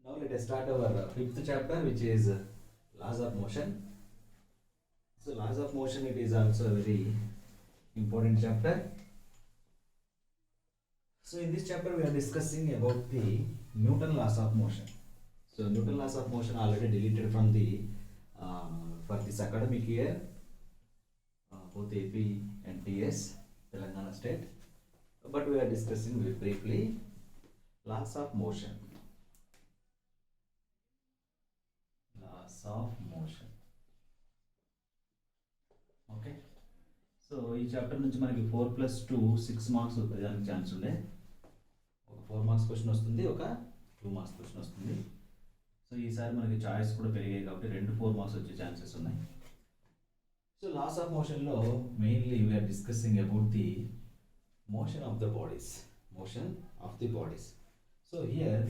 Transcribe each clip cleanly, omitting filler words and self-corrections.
Now let us start our fifth chapter, which is laws of motion. So laws of motion, it is also a very important chapter. So in this chapter we are discussing about the Newton laws of motion. So Newton laws of motion already deleted from the for this academic year, both AP and TS, Telangana state. But we are discussing very briefly laws of motion. Laws of motion. Okay, so ఈ chapter నుంచి మనకి 4+2 6 marks వచ్చేదానికి chance ఉండే. ఒక 4 marks question వస్తుంది, ఒక 2 marks question వస్తుంది. So ఈసారి మనకి చాయిస్ కూడా పెరిగాయి కాబట్టి 4 మార్క్స్ వచ్చే ఛాన్సెస్ ఉన్నాయి. సో లాస్ ఆఫ్ మోషన్లో mainly we're discussing about the motion of the bodies. So here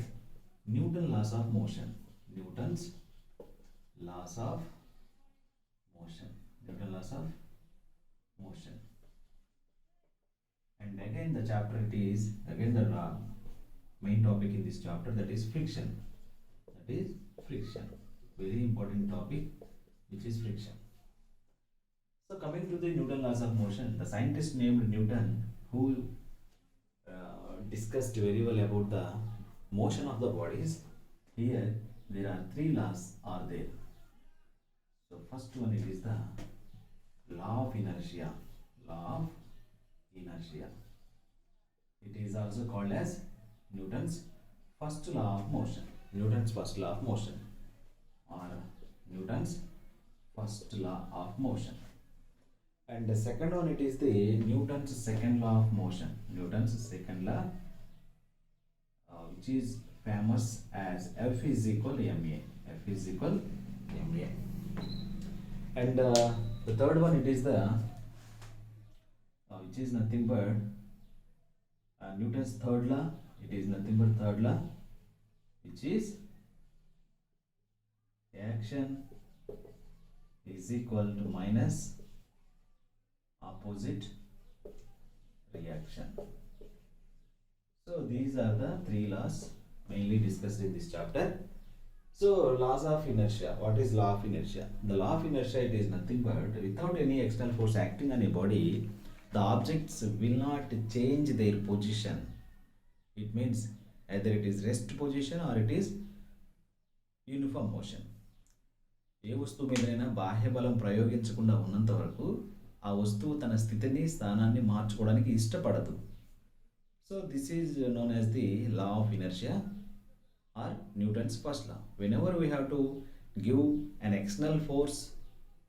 Newton laws of motion, Newton's laws of motion, and again the chapter, it is again the main topic in this chapter, that is friction. Very important topic, which is friction. So coming to the Newton laws of motion, the scientist named Newton, who discussed very well about the motion of the bodies. Here there are 3 laws are there. So first one, it is the law of inertia. It is also called as Newton's first law of motion, or Newton's first law of motion. And the second one, it is the Newton's second law of motion, which is famous as F is equal ma. And the third one, it is the which is nothing but Newton's third law. It is nothing but third law, which is action is equal to minus opposite reaction. So these are the 3 laws mainly discussed in this chapter. So laws of inertia. What is law of inertia? The law of inertia, it is nothing but without any external force acting on a body, the objects will not change their position. It means either it is rest position or it is uniform motion. ఏ వస్తువు మీదైనా బాహ్య బలం ప్రయోగించకుండా ఉన్నంత వరకు ఆ వస్తువు తన స్థితిని స్థానాన్ని మార్చుకోవడానికి ఇష్టపడదు. So this is known as the law of inertia or Newton's first law. Whenever we have to give an external force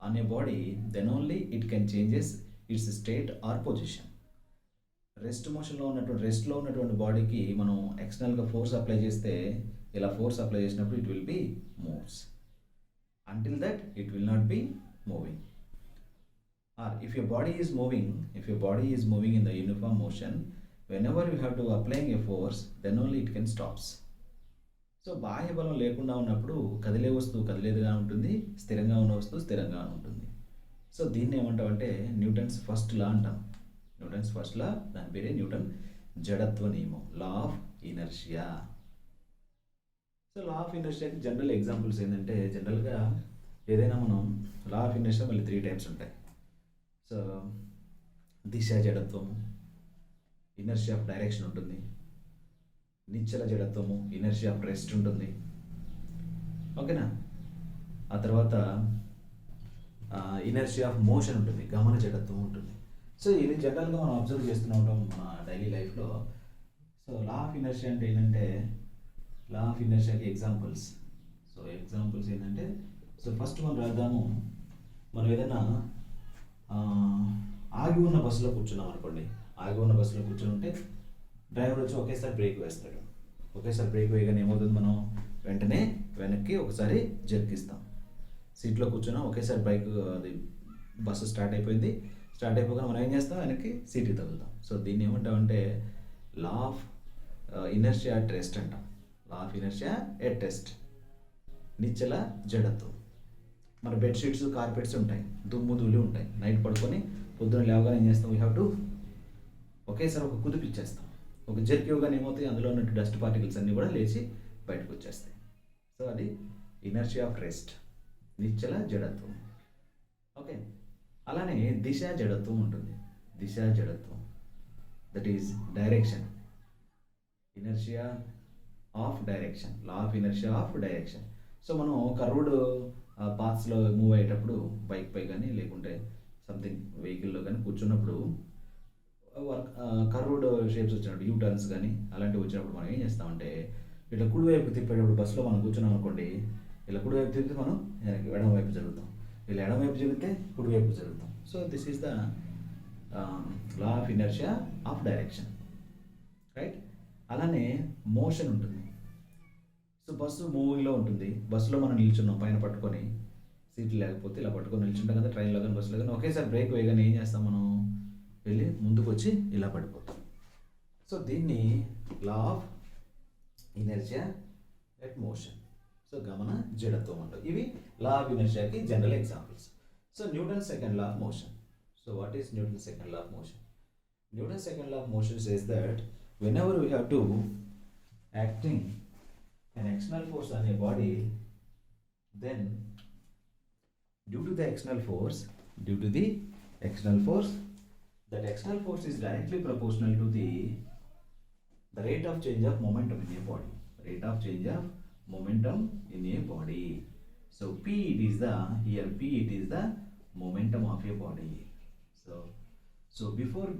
on a body, then only it can changes its state or position. రెస్ట్లో ఉన్నటువంటి బాడీకి మనం ఎక్స్టర్నల్గా force apply చేస్తే, ఇలా force apply చేసినప్పుడు it will be moves. Until that it will not be moving. Or if your body is moving in the uniform motion, whenever you have to applying a force, then only it can stops. So బాహ్య బలం లేకుండా ఉన్నప్పుడు కదిలే వస్తువు కదిలేదిగా ఉంటుంది, స్థిరంగా ఉన్న వస్తువు స్థిరంగా ఉంటుంది. సో దీన్ని ఏమంటామంటే న్యూటన్స్ ఫస్ట్ లా అంటాం. దాని పేరే న్యూటన్ జడత్వ నియమం, law of inertia. So law of ఇనర్షియాకి జనరల్ ఎగ్జాంపుల్స్ ఏంటంటే, జనరల్గా ఏదైనా మనం లా ఆఫ్ ఇనర్షియా మళ్ళీ 3 టైప్స్ ఉంటాయి. సో దిశ జడత్వము, ఇనర్షియా ఆఫ్ డైరెక్షన్ ఉంటుంది. నిశ్చల జడత్వము, ఇనర్షియా ఆఫ్ రెస్ట్ ఉంటుంది. ఓకేనా? ఆ తర్వాత ఇనర్షియా ఆఫ్ మోషన్ ఉంటుంది, గమన జడత్వం ఉంటుంది. సో ఇది జనరల్గా మనం అబ్జర్వ్ చేస్తూ ఉంటాం మన డైలీ లైఫ్లో. సో లా ఆఫ్ ఇనర్షియా అంటే ఏంటంటే, లా ఆఫ్ ఇనర్షియాకి ఎగ్జాంపుల్స్ ఏంటంటే, సో ఫస్ట్ మనం రాద్దాము. మనం ఏదైనా ఆగి ఉన్న బస్సులో కూర్చున్నాం అనుకోండి. కూర్చుని ఉంటే డ్రైవర్ వచ్చి ఒకేసారి బ్రేక్ వేస్తాడు. బ్రేక్ వేయగానే ఏమవుతుంది, మనం వెంటనే వెనక్కి ఒకసారి జర్కిస్తాం. సీట్లో కూర్చున్నాం, ఒకేసారి అది బస్సు స్టార్ట్ అయిపోగానే మనం ఏం చేస్తాం, వెనక్కి సీట్కి తగులుతాం. సో దీన్ని ఏమంటామంటే లా ఆఫ్ ఇనర్షియా అట్ రెస్ట్ అంటాం. నిశ్చల జడత్వం. మన బెడ్షీట్స్, కార్పెట్స్ ఉంటాయి, దుమ్ము ధూళి ఉంటాయి. నైట్ పడుకొని పొద్దున లేవగానే ఏం చేస్తాం, వీ హ్యావ్ టు ఒకేసారి ఒక కుదిపిచ్చేస్తాం. ఒక జర్క్ ఇవ్వగానే ఏమవుతాయి, అందులో ఉన్న డస్ట్ పార్టికల్స్ అన్నీ కూడా లేచి బయటకు వచ్చేస్తాయి. సో అది ఇనర్షియా ఆఫ్ రెస్ట్, నిశ్చల జడత్వం. ఓకే, అలానే దిశ జడత్వం ఉంటుంది. దిశ జడత్వం, that is direction, inertia of direction, law of inertia of direction. So మనం కర్వ్డ్ పాత్స్లో మూవ్ అయ్యేటప్పుడు బైక్ పై కానీ లేకుంటే సంథింగ్ వెహికల్లో కానీ కూర్చున్నప్పుడు కర్వ్డ్ షేప్స్ వచ్చినప్పుడు యూ టర్న్స్ కానీ అలాంటివి వచ్చినప్పుడు మనం ఏం చేస్తామంటే ఇట్లా కుడివైపు తిప్పేటప్పుడు బస్సులో మనం కూర్చున్నాం అనుకోండి, ఇలా కుడివైపు తిరిగితే మనం ఎడమవైపు జరుగుతాం, ఇలా ఎడమవైపు జరిగితే కుడివైపు జరుగుతాం. So this is the law of inertia of direction, right. అలానే మోషన్ ఉంటుంది. సో బస్సు మూవీలో ఉంటుంది, బస్సులో మనం నిల్చున్నాం పైన పట్టుకొని, సీట్లు లేకపోతే ఇలా పట్టుకొని నిల్చుంటాం కదా ట్రైన్లో కానీ బస్సులో కానీ, ఒకేసారి బ్రేక్ వేయగానే ఏం చేస్తాం మనం, వెళ్ళి ముందుకు వచ్చి ఇలా పడిపోతాం. సో దీన్ని law of inertia at motion, so గమన జడత్వం అంటారు. ఇవి లా ఆఫ్ ఇనర్షియాకి general examples. So Newton second law of motion. So what is Newton second law of motion? Newton's second law of motion says that whenever we have to acting an external force on a body, then due to the external force, that external force is directly proportional to the rate of change of momentum in a body. Rate of change of momentum in a body. So P it is the, here P it is the momentum of a body. So before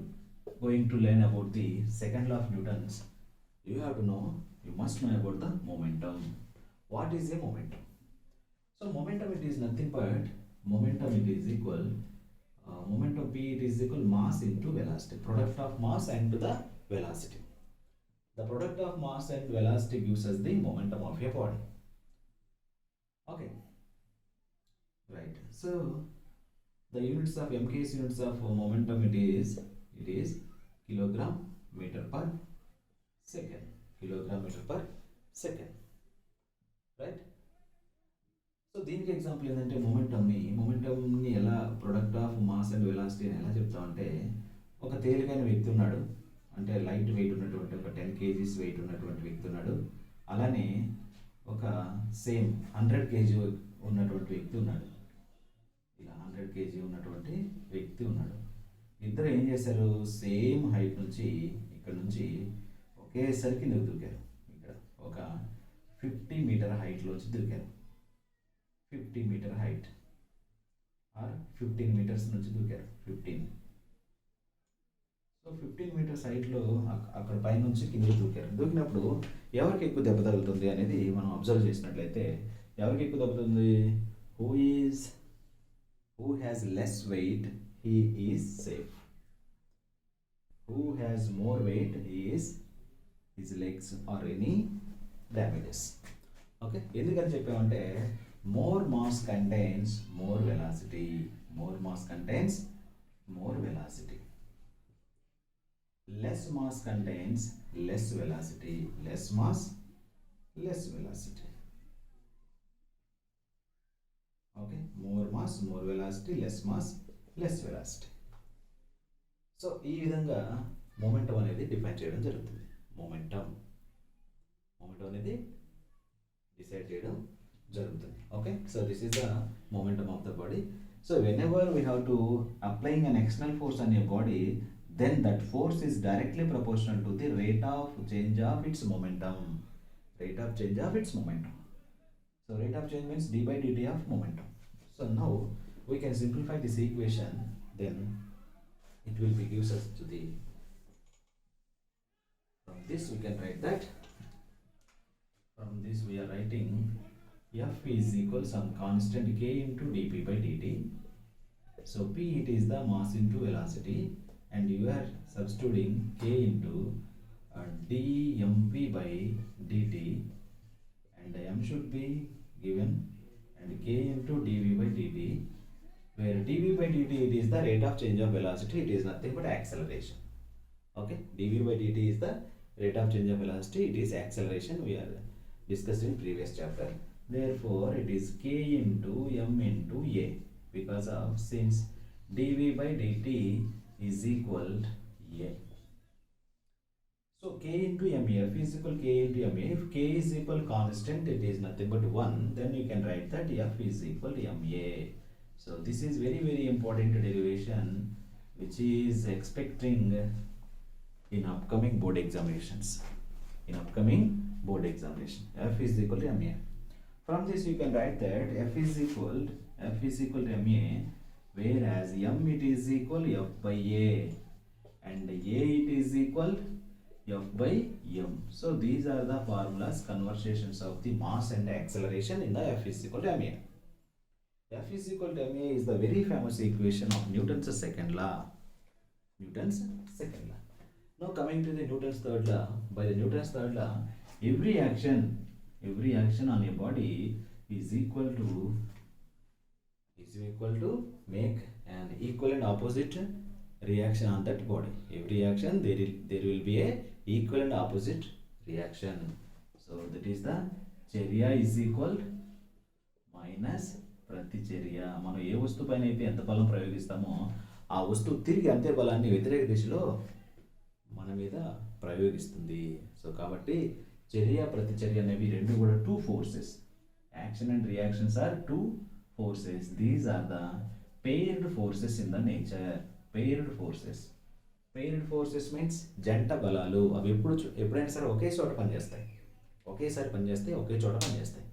going to learn about the second law of Newton's, you have to know, you must know about the momentum. What is a momentum? So momentum, it is nothing but momentum, it is equal momentum P, it is equal mass into velocity, product of mass and the velocity. The product of mass and velocity gives us the momentum of a body. Okay, right. So the units of MKS units of momentum, it is kilogram meter per second, kilogram meter per second, right. So దీనికి example ఏంటంటే మొమెంటమ్ని ఎలా product of mass and velocity అని ఎలా చెప్తామంటే, ఒక తేలికైన వ్యక్తి ఉన్నాడు, అంటే లైట్ వెయిట్ ఉన్నటువంటి ఒక 10 kgs వెయిట్ ఉన్నటువంటి వ్యక్తి ఉన్నాడు, అలానే ఒక సేమ్ 100 kg ఉన్నటువంటి వ్యక్తి ఉన్నాడు, ఇలా 100 kg ఉన్నటువంటి వ్యక్తి ఉన్నాడు. ఇద్దరు ఏం చేశారు, సేమ్ హైట్ నుంచి ఇక్కడ నుంచి ఒకేసారి కిందకు దూకారు. ఇక్కడ ఒక 50 మీటర్ హైట్లోంచి దూకారు, 50 మీటర్ హైట్ ఆర్ 15 మీటర్స్ నుంచి దూకారు, 15. సో 15 మీటర్స్ హైట్లో అక్కడ పైనుంచి కిందకి దూకారు. దూకినప్పుడు ఎవరికి ఎక్కువ దెబ్బ తగులుతుంది అనేది మనం అబ్జర్వ్ చేసినట్లయితే, ఎవరికి ఎక్కువ దెబ్బతుంది, who has less weight, he is safe. Who has more weight, his legs or any damages. Okay, ఎందుకని చెప్పామంటే, more mass contains more velocity, more mass contains more velocity, less mass contains less velocity, less mass less velocity. Okay, more mass more velocity, less mass less velocity. So ఈ విధంగా momentum అనేది define చేయడం జరుగుతుంది. Momentum అనేది decide చేయడం జరుగుతుంది. Okay, so this is the momentum of the body. So when ever we have to applying an external force on a body, then that force is directly proportional to the rate of change of its momentum. Rate of change of its momentum. So rate of change means d by dt of momentum. So now we can simplify this equation, then it will be gives us to the, from this we can write that, from this we are writing F is equal some constant k into dp by dt. So p it is the mass into velocity, and you are substituting k into dmp by dt, and m should be given, and k into dv by dt, where dv by dt it is the rate of change of velocity, it is nothing but acceleration. Okay, dv by dt is the rate of change of velocity, it is acceleration, we are discussed in previous chapter. Therefore it is k into m into a, because of since dv by dt is equal to a. So k into ma, F is equal k into ma. If k is equal constant, it is nothing but 1, then you can write that F is equal to ma. So this is very very important derivation which is expecting in upcoming board examinations. In upcoming board examination, F is equal to ma. From this you can write that F is equal to ma, whereas m it is equal F by a, and a it is equal F by m. So these are the formulas, conversations of the mass and acceleration in the F is equal to ma. F is equal to ma is the very famous equation of Newton's second law. Newton's second law. Now coming to the Newton's third law. By the Newton's third law, every action on a body is equal to make an equal and opposite reaction on that body. Every action there will be a equal and opposite reaction. So that is the చర్య is equal minus ప్రతిచర్య. మనం ఏ వస్తువు పైన అయితే ఎంత బలం ప్రయోగిస్తామో ఆ వస్తువు తిరిగి అంతే బలాన్ని వ్యతిరేక దిశలో మన మీద ప్రయోగిస్తుంది. సో కాబట్టి చర్య ప్రతిచర్య అనేవి రెండు కూడా two forces. Action and reactions are two forces. These are the paired forces in the nature. Paired forces means జంట బలాలు. అవి ఎప్పుడైనా సరే ఒకే చోట పనిచేస్తాయి. ఒకే చోట పనిచేస్తాయి.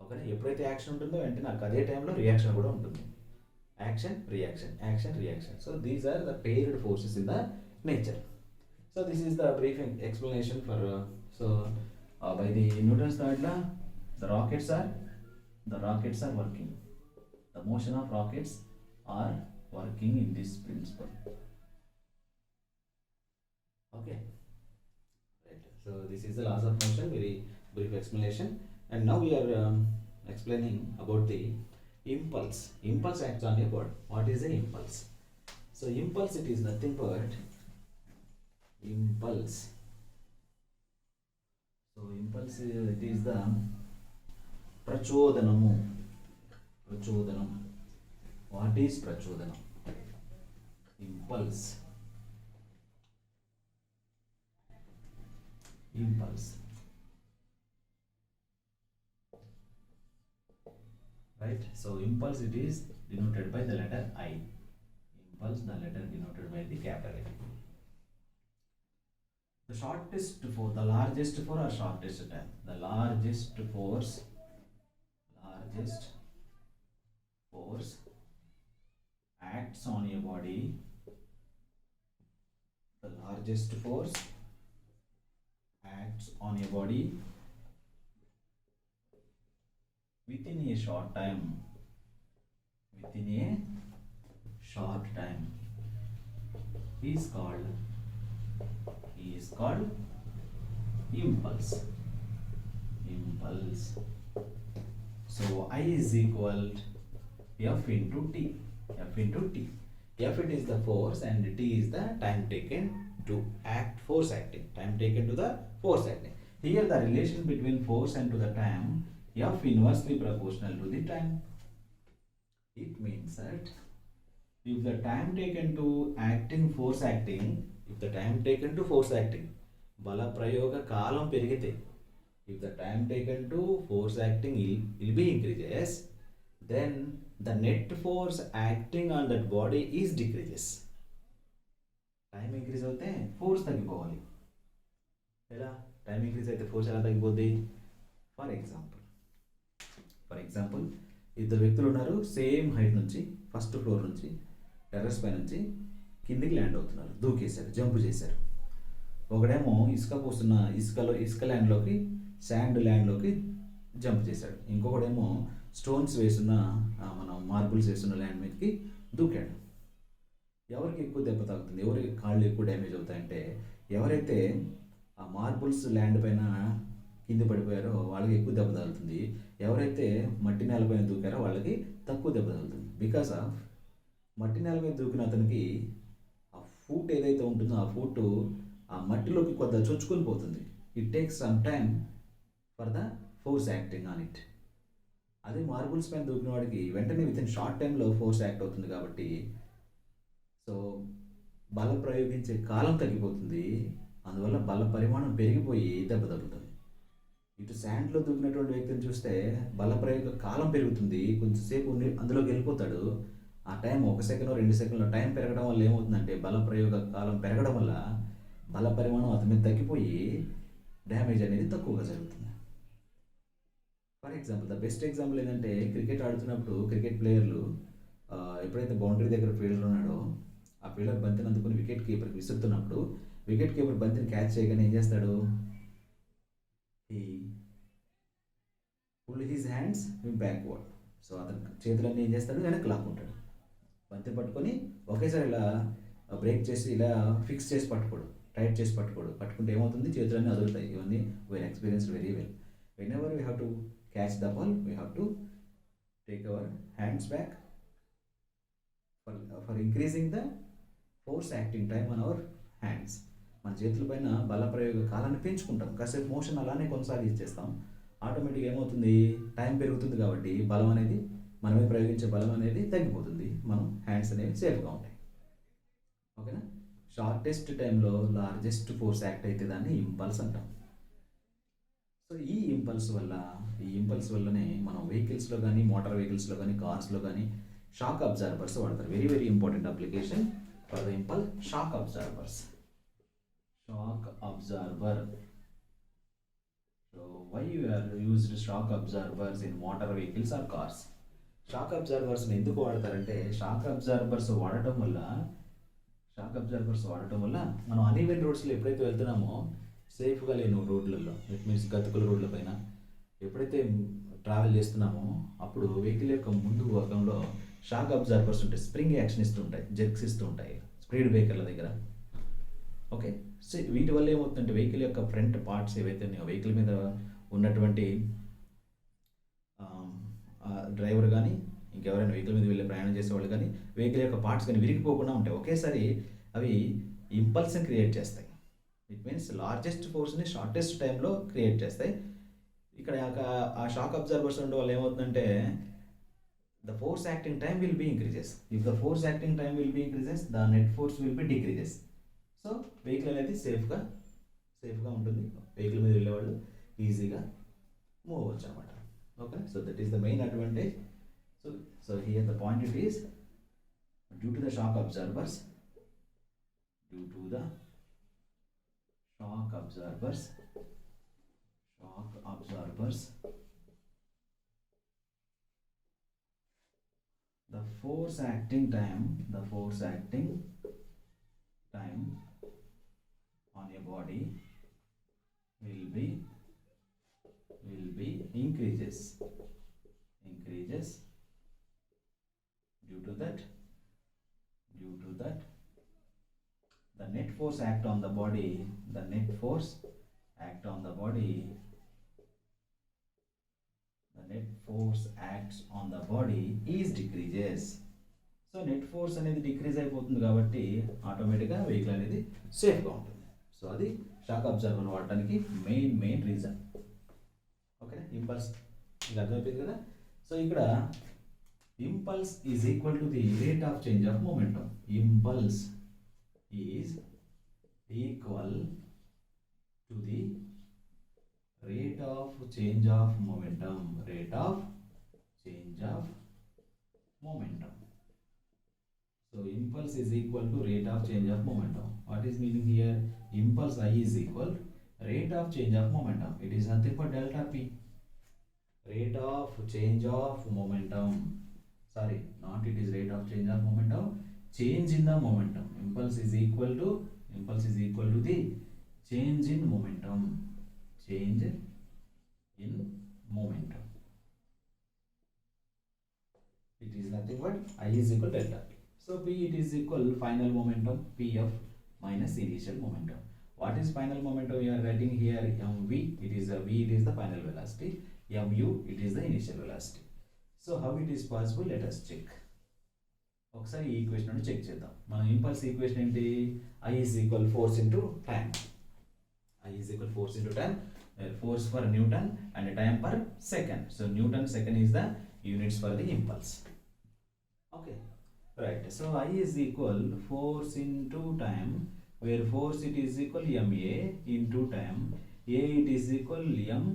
ఓకేనా? ఎప్పుడైతే యాక్షన్ ఉంటుందో వెంటనే నాకు అదే టైంలో రియాక్షన్ కూడా ఉంటుంది. Action reaction. So these are the paired forces in the nature. So this is the brief explanation for by the Newton's third law, the rockets are working. The motion of rockets are working in this principle. Okay, right. So this is the laws of motion, very brief explanation. And now we are explaining about the impulse. Impulse acts on a body. What is the impulse? So impulse, it is nothing but impulse. So impulse, it is the prachodanamu. What is prachodanam? Impulse. Right? So impulse, it is denoted by the letter I. Impulse, the letter denoted by the capital I. The shortest force, the largest force or shortest time? The largest force acts on a body. The largest force acts on a body within a short time. Is called impulse. So I is equal F into T. F it is the force and T is the time taken to act, force acting. Here the relation between force and to the time, F inversely proportional to the time. It means that if the time taken to force acting, bala prayoga kalam perigite. If the time taken to force acting will be increases, then the net force acting on that body is decreases. Time increase అవుతే force తగ్గిపోవాలి. ఎలా? Time increase అయితే force ఎలా తగ్గిపోద్ది? For example ఇద్దరు వ్యక్తులు ఉన్నారు. Same height నుంచి, first floor నుంచి, టెర్రస్ పై నుంచి కిందికి ల్యాండ్ అవుతున్నారు. దూకేశారు, జంప్ చేశారు. ఒకడేమో ఇసుక పోస్తున్న ఇసుక ల్యాండ్లోకి, శాండ్ ల్యాండ్లోకి జంప్ చేశాడు. ఇంకొకడేమో స్టోన్స్ వేసున్న, మనం మార్బుల్స్ వేసున్న ల్యాండ్ మీదకి దూకాడు. ఎవరికి ఎక్కువ దెబ్బ తాగుతుంది? ఎవరికి కాళ్ళు ఎక్కువ డ్యామేజ్ అవుతాయంటే ఎవరైతే ఆ మార్బుల్స్ ల్యాండ్ పైన కింద పడిపోయారో వాళ్ళకి ఎక్కువ దెబ్బ తగులుతుంది. ఎవరైతే మట్టి నేలపైన దూకారో వాళ్ళకి తక్కువ దెబ్బ తగులుతుంది. బికాస్ ఆఫ్ మట్టి నేల మీద దూకిన అతనికి ఆ ఫూట్ ఏదైతే ఉంటుందో ఆ ఫూట్ ఆ మట్టిలోకి కొద్దిగా చొచ్చుకొని పోతుంది. It takes some time for the force acting on it. అదే మార్బుల్స్ పైన దూకిన వాడికి వెంటనే విత్ ఇన్ షార్ట్ టైంలో ఫోర్స్ యాక్ట్ అవుతుంది. కాబట్టి సో బలం ప్రయోగించే కాలం తగ్గిపోతుంది. అందువల్ల బల పరిమాణం పెరిగిపోయి దెబ్బ తగ్గుతుంది. ఇటు శాండ్లో దూకినటువంటి వ్యక్తిని చూస్తే బల ప్రయోగ కాలం పెరుగుతుంది, కొంచెంసేపు అందులోకి వెళ్ళిపోతాడు. ఆ టైం 1 సెకండ్ 2 సెకండ్లో టైం పెరగడం వల్ల ఏమవుతుందంటే బల ప్రయోగ కాలం పెరగడం వల్ల బల పరిమాణం అతని మీద తగ్గిపోయి డ్యామేజ్ అనేది తక్కువగా జరుగుతుంది. For example, the best example ఏంటంటే క్రికెట్ ఆడుతున్నప్పుడు క్రికెట్ ప్లేయర్లు ఎప్పుడైతే బౌండరీ దగ్గర ఫీల్డర్ ఉన్నాడో ఆ ఫీల్డర్ బంతిని అందుకుని వికెట్ కీపర్కి విసురుతున్నప్పుడు వికెట్ కీపర్ బంతిని క్యాచ్ చేయగానే ఏం చేస్తాడు? He pull his hands backward. So అతను చేతులన్నీ ఏం చేస్తాడు? వెనక్కి లాక్కుంటాడు. బంతిని పట్టుకొని ఒకేసారి ఇలా బ్రేక్ చేసి ఇలా ఫిక్స్ చేసి పట్టుకోడు, టైట్ చేసి పట్టుకుంటే ఏమవుతుంది? చేతులన్నీ అదురుతాయి. ఇవన్నీ we are experienced very well. Whenever we have to catch the ball we have to take our hands back for increasing the force acting time on our hands. మన చేతుల పైన బల ప్రయోగ కాలాన్ని పెంచుకుంటాం, కాసేపు మోషన్ అలానే కొనసాగించేస్తాం. ఆటోమేటిక్గా ఏమవుతుంది? టైం పెరుగుతుంది కాబట్టి బలం అనేది మనమే ప్రయోగించే బలం అనేది తగ్గిపోతుంది, మనం హ్యాండ్స్ అనేవి సేఫ్గా ఉంటాయి. ఓకేనా? షార్టెస్ట్ టైంలో లార్జెస్ట్ ఫోర్స్ యాక్ట్ అయితే దాన్ని ఇంపల్స్ అంటాం. సో ఈ ఇంపల్స్ వల్లనే మనం వెహికల్స్లో కానీ, మోటార్ వెహికల్స్లో కానీ, కార్స్లో కానీ షాక్ అబ్జార్బర్స్ వాడతారు. Very very important application for the impulse, shock absorbers. Shock absorber. So why you are used shock absorbers in motor vehicles or cars? Shock అబ్జార్బర్స్ని ఎందుకు వాడతారంటే షాక్ అబ్జార్బర్స్ వాడటం వల్ల మనం అన్ఈవెన్ రోడ్స్లో ఎప్పుడైతే వెళ్తున్నామో సేఫ్గా లేని రోడ్లలో, ఇట్ మీన్స్ గతుకుల రోడ్ల పైన ఎప్పుడైతే ట్రావెల్ చేస్తున్నామో అప్పుడు వెహికల్ యొక్క ముందు భాగంలో షాక్ అబ్జార్బర్స్ ఉంటాయి. స్ప్రింగ్ యాక్షన్ ఇస్తూ ఉంటాయి, జెర్క్స్ ఇస్తూ ఉంటాయి స్పీడ్ బ్రేకర్ల దగ్గర. ఓకే, సో వీటి వల్ల ఏమవుతుందంటే వెహికల్ యొక్క ఫ్రంట్ పార్ట్స్ ఏవైతే ఉన్నాయో, వెహికల్ మీద ఉన్నటువంటి డ్రైవర్ కానీ ఇంకెవరైనా వెహికల్ మీద వెళ్ళి ప్రయాణం చేసేవాళ్ళు కానీ వెహికల్ యొక్క పార్ట్స్ కానీ విరిగిపోకుండా ఉంటాయి. ఒకేసారి అవి ఇంపల్స్ని క్రియేట్ చేస్తాయి. ఇట్ మీన్స్ లార్జెస్ట్ ఫోర్స్ని షార్టెస్ట్ టైంలో క్రియేట్ చేస్తాయి. ఇక్కడ ఆ షాక్ అబ్జర్వర్స్ ఉండడం వల్ల ఏమవుతుందంటే the force acting time will be increases. If the force acting time will be increases, the net force will be decreases. So vehicle అనేది సేఫ్గా ఉంటుంది. వెహికల్ మీద వెళ్ళేవాళ్ళు ఈజీగా మూవ్ అవ్వచ్చు అనమాట. Okay, so that is the main advantage. So here the point it is due to the shock absorbers the force acting time on a body will be increases due to that the net force act on the body is decreases. So net force అనేది decrease అయిపోతుంది కాబట్టి ఆటోమేటిక్గా vehicle అనేది సేఫ్గా ఉంటుంది. So అది shock absorber వాడటానికి main reason. Okay, impulse ఇది అర్థమైపోయింది కదా. సో ఇక్కడ impulse is equal to the rate of change of momentum. Impulse is equal to the rate of change of momentum. So impulse is equal to rate of change of momentum. What is meaning here? Impulse I is equal rate of change of momentum. It is nothing but delta P. Rate of change of momentum. Sorry, not it is rate of change of momentum. Change in the momentum. Impulse is equal to the change in momentum. It is nothing but I is equal to delta P. So P it is equal final momentum Pf minus initial momentum. What is final momentum? We are writing here mv. It is the final velocity. Mu it is the initial velocity. So how it is possible? Let us check. ఒకసారి ఈ equation check చేద్దాం. మన impulse equation ఏంటి? I is equal force into time. Force per Newton and time per second. So Newton second is the units for the impulse. Okay, right. So I is equal force into time where force it is equal ma into time, a it is equal m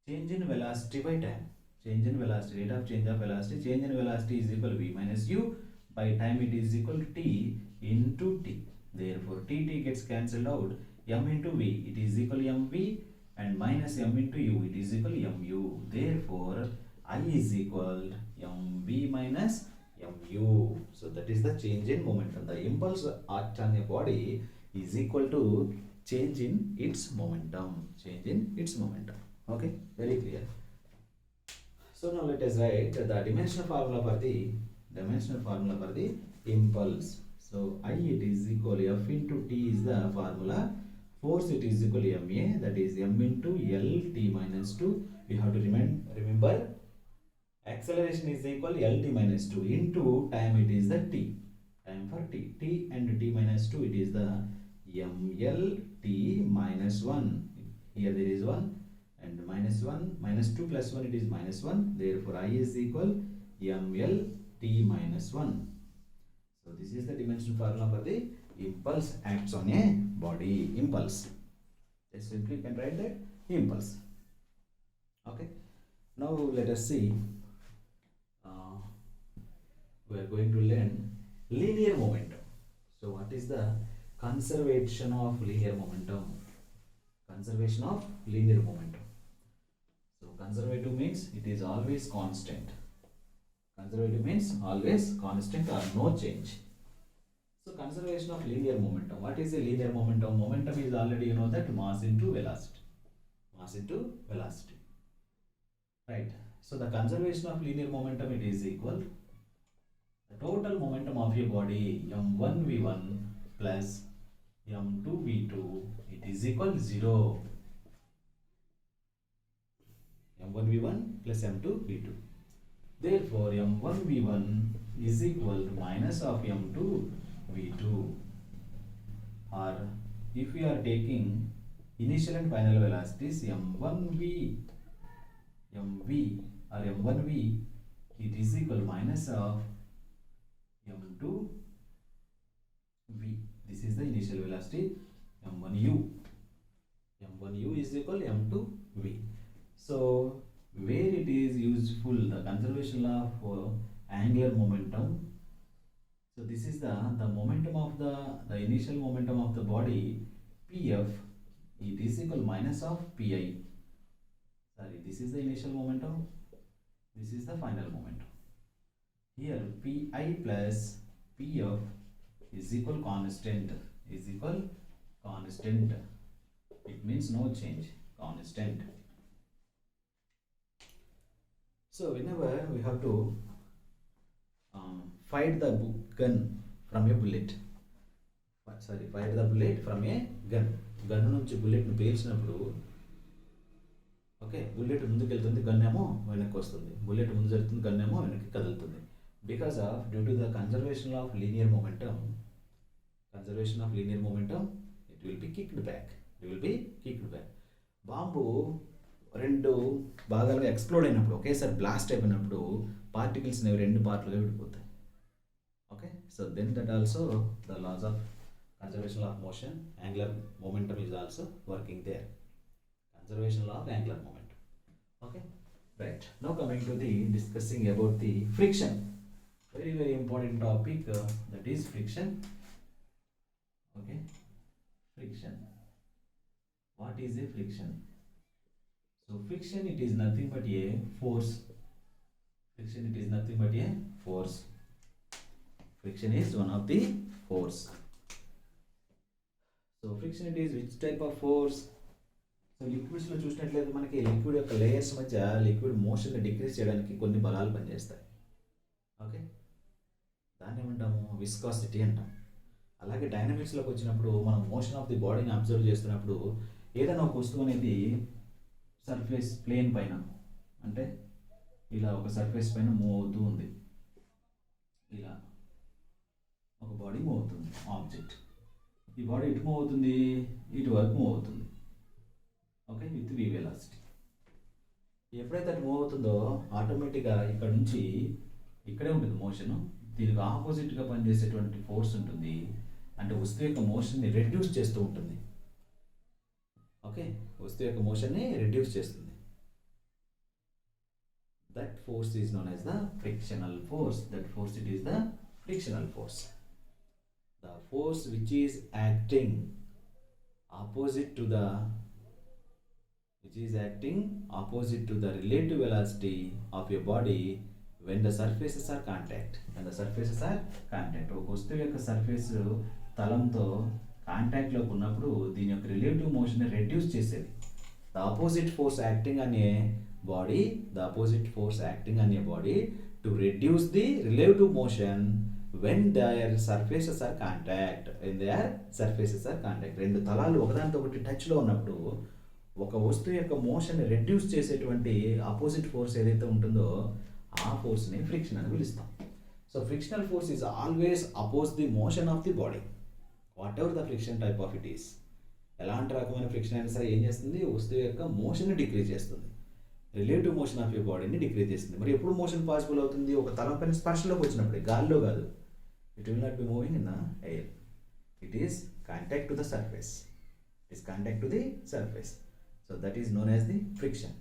change in velocity by time. Change in velocity, rate of change of velocity, change in velocity is equal v minus u, by time it is equal to t into t. Therefore t gets cancelled out, m into v it is equal mv, and minus m into u it is equal mu. Therefore I is equal mv minus mu. So that is the change in momentum. The impulse act on a body is equal to change in its momentum. Change in its momentum. Okay, very clear. So now let us write the dimensional formula for the impulse. So I it is equal F into T is the formula. Force it is equal to ma, that is m into L t minus 2. We have to remember acceleration is equal L t minus 2 into time, it is the t. Time for t and t minus 2, it is the ml t minus 1. Here there is 1. And minus 1, minus 2 plus 1, it is minus 1. Therefore I is equal ml t minus 1. So this is the dimensional formula for the impulse acts on a body. Impulse, just simply you can write that impulse. Okay, now let us see, we are going to learn linear momentum. So what is the conservation of linear momentum? Conservation of linear momentum. So conservative means it is always constant. Conservative means always constant or no change. So conservation of linear momentum. What is a linear momentum? Momentum is already, you know, that mass into velocity. Mass into velocity. Right. So the conservation of linear momentum, it is equal the total momentum of your body m1 v1 plus m2 v2, it is equal 0. m1 v1 plus m2 v2. Therefore m1 v1 is equal to minus of m2 v2. Or if we are taking initial and final velocities m1v mv or m1v, it is equal minus of m2 v. This is the initial velocity m1u. m1u is equal m2 v. So where it is useful, the conservation law of angular momentum. So this is the momentum of the initial momentum of the body pf, it is equal minus of pi. Sorry, this is the initial momentum, this is the final momentum. Here pi plus pf is equal constant, is equal constant. It means no change, constant. So whenever we have to fire the gun from a bullet, fire the bullet from a gun. Gun నుంచి బుల్లెట్ను పేల్చినప్పుడు, okay, bullet ముందుకు వెళ్తుంది, gun ఏమో వెనక్కి వస్తుంది. Bullet ముందు జరుగుతుంది, gun ఏమో వెనక్కి కదులుతుంది. Because of due to the conservation of linear momentum, it will B kicked back. Bomb రెండు భాగాలుగా ఎక్స్ప్లోడ్ అయినప్పుడు, ఒకేసారి బ్లాస్ట్ అయిపోయినప్పుడు పార్టికల్స్ అనేవి రెండు పార్ట్లుగా విడిపోతాయి. Okay, so then that also the laws of conservation law of motion, angular momentum is also working there. Conservation law of angular momentum. Okay, right. Now coming to the discussing about the friction. Very very important topic, that is friction. Okay, friction. What is a friction? So friction, it is nothing but a force. Friction, it is nothing but a force. Friction is one of the force. So friction, it is which type of force? So లిక్విడ్స్లో చూసినట్లయితే మనకి liquid యొక్క layers మధ్య liquid motion decrease చేయడానికి కొన్ని బలాలు పనిచేస్తాయి. Okay, దాన్ని ఏమంటాము? విస్కాసిటీ అంటాం. అలాగే డైనమిక్స్లోకి వచ్చినప్పుడు మనం మోషన్ ఆఫ్ ది బాడీని అబ్జర్వ్ చేస్తున్నప్పుడు ఏదైనా ఒక వస్తువు అనేది సర్ఫేస్ ప్లేన్ పైన, అంటే ఇలా ఒక సర్ఫేస్ పైన మూవ్ అవుతూ ఉంది, ఇలా ఒక బాడీ మూవ్ అవుతుంది, ఆబ్జెక్ట్. ఈ బాడీ ఇటు మూవ్ అవుతుంది, ఇటు వరకు మూవ్ అవుతుంది. Okay, with v velocity. ఎప్పుడైతే అటు మూవ్ అవుతుందో ఆటోమేటిక్గా ఇక్కడ నుంచి ఇక్కడే ఉంటుంది మోషను. దీనికి ఆపోజిట్గా పనిచేసేటువంటి ఫోర్స్ ఉంటుంది, అంటే వస్తువు యొక్క మోషన్ని రెడ్యూస్ చేస్తూ ఉంటుంది. ఓకే, వస్తువు యొక్క మోషన్ని రెడ్యూస్ చేస్తుంది. That force is known as the frictional force. That force it is the frictional force. The force which is acting opposite to the relative velocity of your body when the surfaces are contact. ఒక వస్తువు యొక్క surface తలంతో కాంటాక్ట్లోకి ఉన్నప్పుడు దీని యొక్క relative motion reduce చేసేది. The opposite force acting on a body to reduce the relative motion when their surfaces are contact. రెండు తలాలు ఒకదానితో ఒకటి టచ్లో ఉన్నప్పుడు ఒక వస్తువు యొక్క మోషన్ రెడ్యూస్ చేసేటువంటి ఆపోజిట్ ఫోర్స్ ఏదైతే ఉంటుందో ఆ ఫోర్స్ని ఫ్రిక్షన్ అని పిలుస్తాం. So frictional force is always oppose the motion of the body, what ever the friction type of it is. ఎలాంటి రకమైన ఫ్రిక్షన్ అయినా సరే ఏం చేస్తుంది, వస్తువు యొక్క మోషన్ని డిక్రీజ్ చేస్తుంది, రిలేటివ్ మోషన్ ఆఫ్ యువర్ బాడీని డిక్రీజ్ చేస్తుంది. మరి ఎప్పుడు మోషన్ పాసిబుల్ అవుతుంది, ఒక తలం పైన స్పర్శలోకి వచ్చినప్పుడే, గాల్లో కాదు. It will not be moving in the air. It is contact to the surface. So that is known as the friction.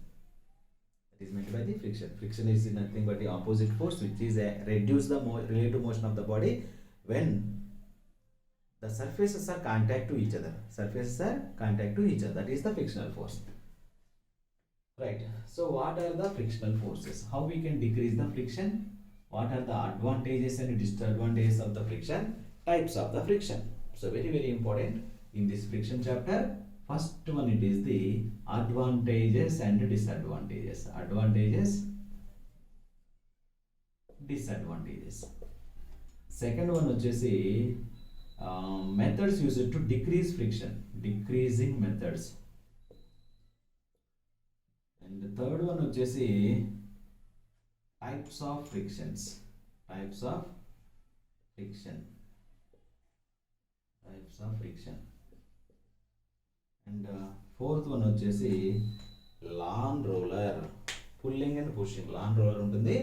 That is meant by the friction. Friction is nothing but the opposite force which is reduce the relative motion of the body when the surfaces are contact to each other. That is the frictional force. Right. So what are the frictional forces? How we can decrease the friction? What are the advantages and disadvantages of the friction? Types of the friction. So very important in this friction chapter. First one, it is the advantages and disadvantages. Second one వచ్చేసి methods used to decrease friction, decreasing methods. And the third one వచ్చేసి types of friction. And fourth one వచ్చేసి lawn roller, pulling and pushing. Lawn roller ఉంటుంది,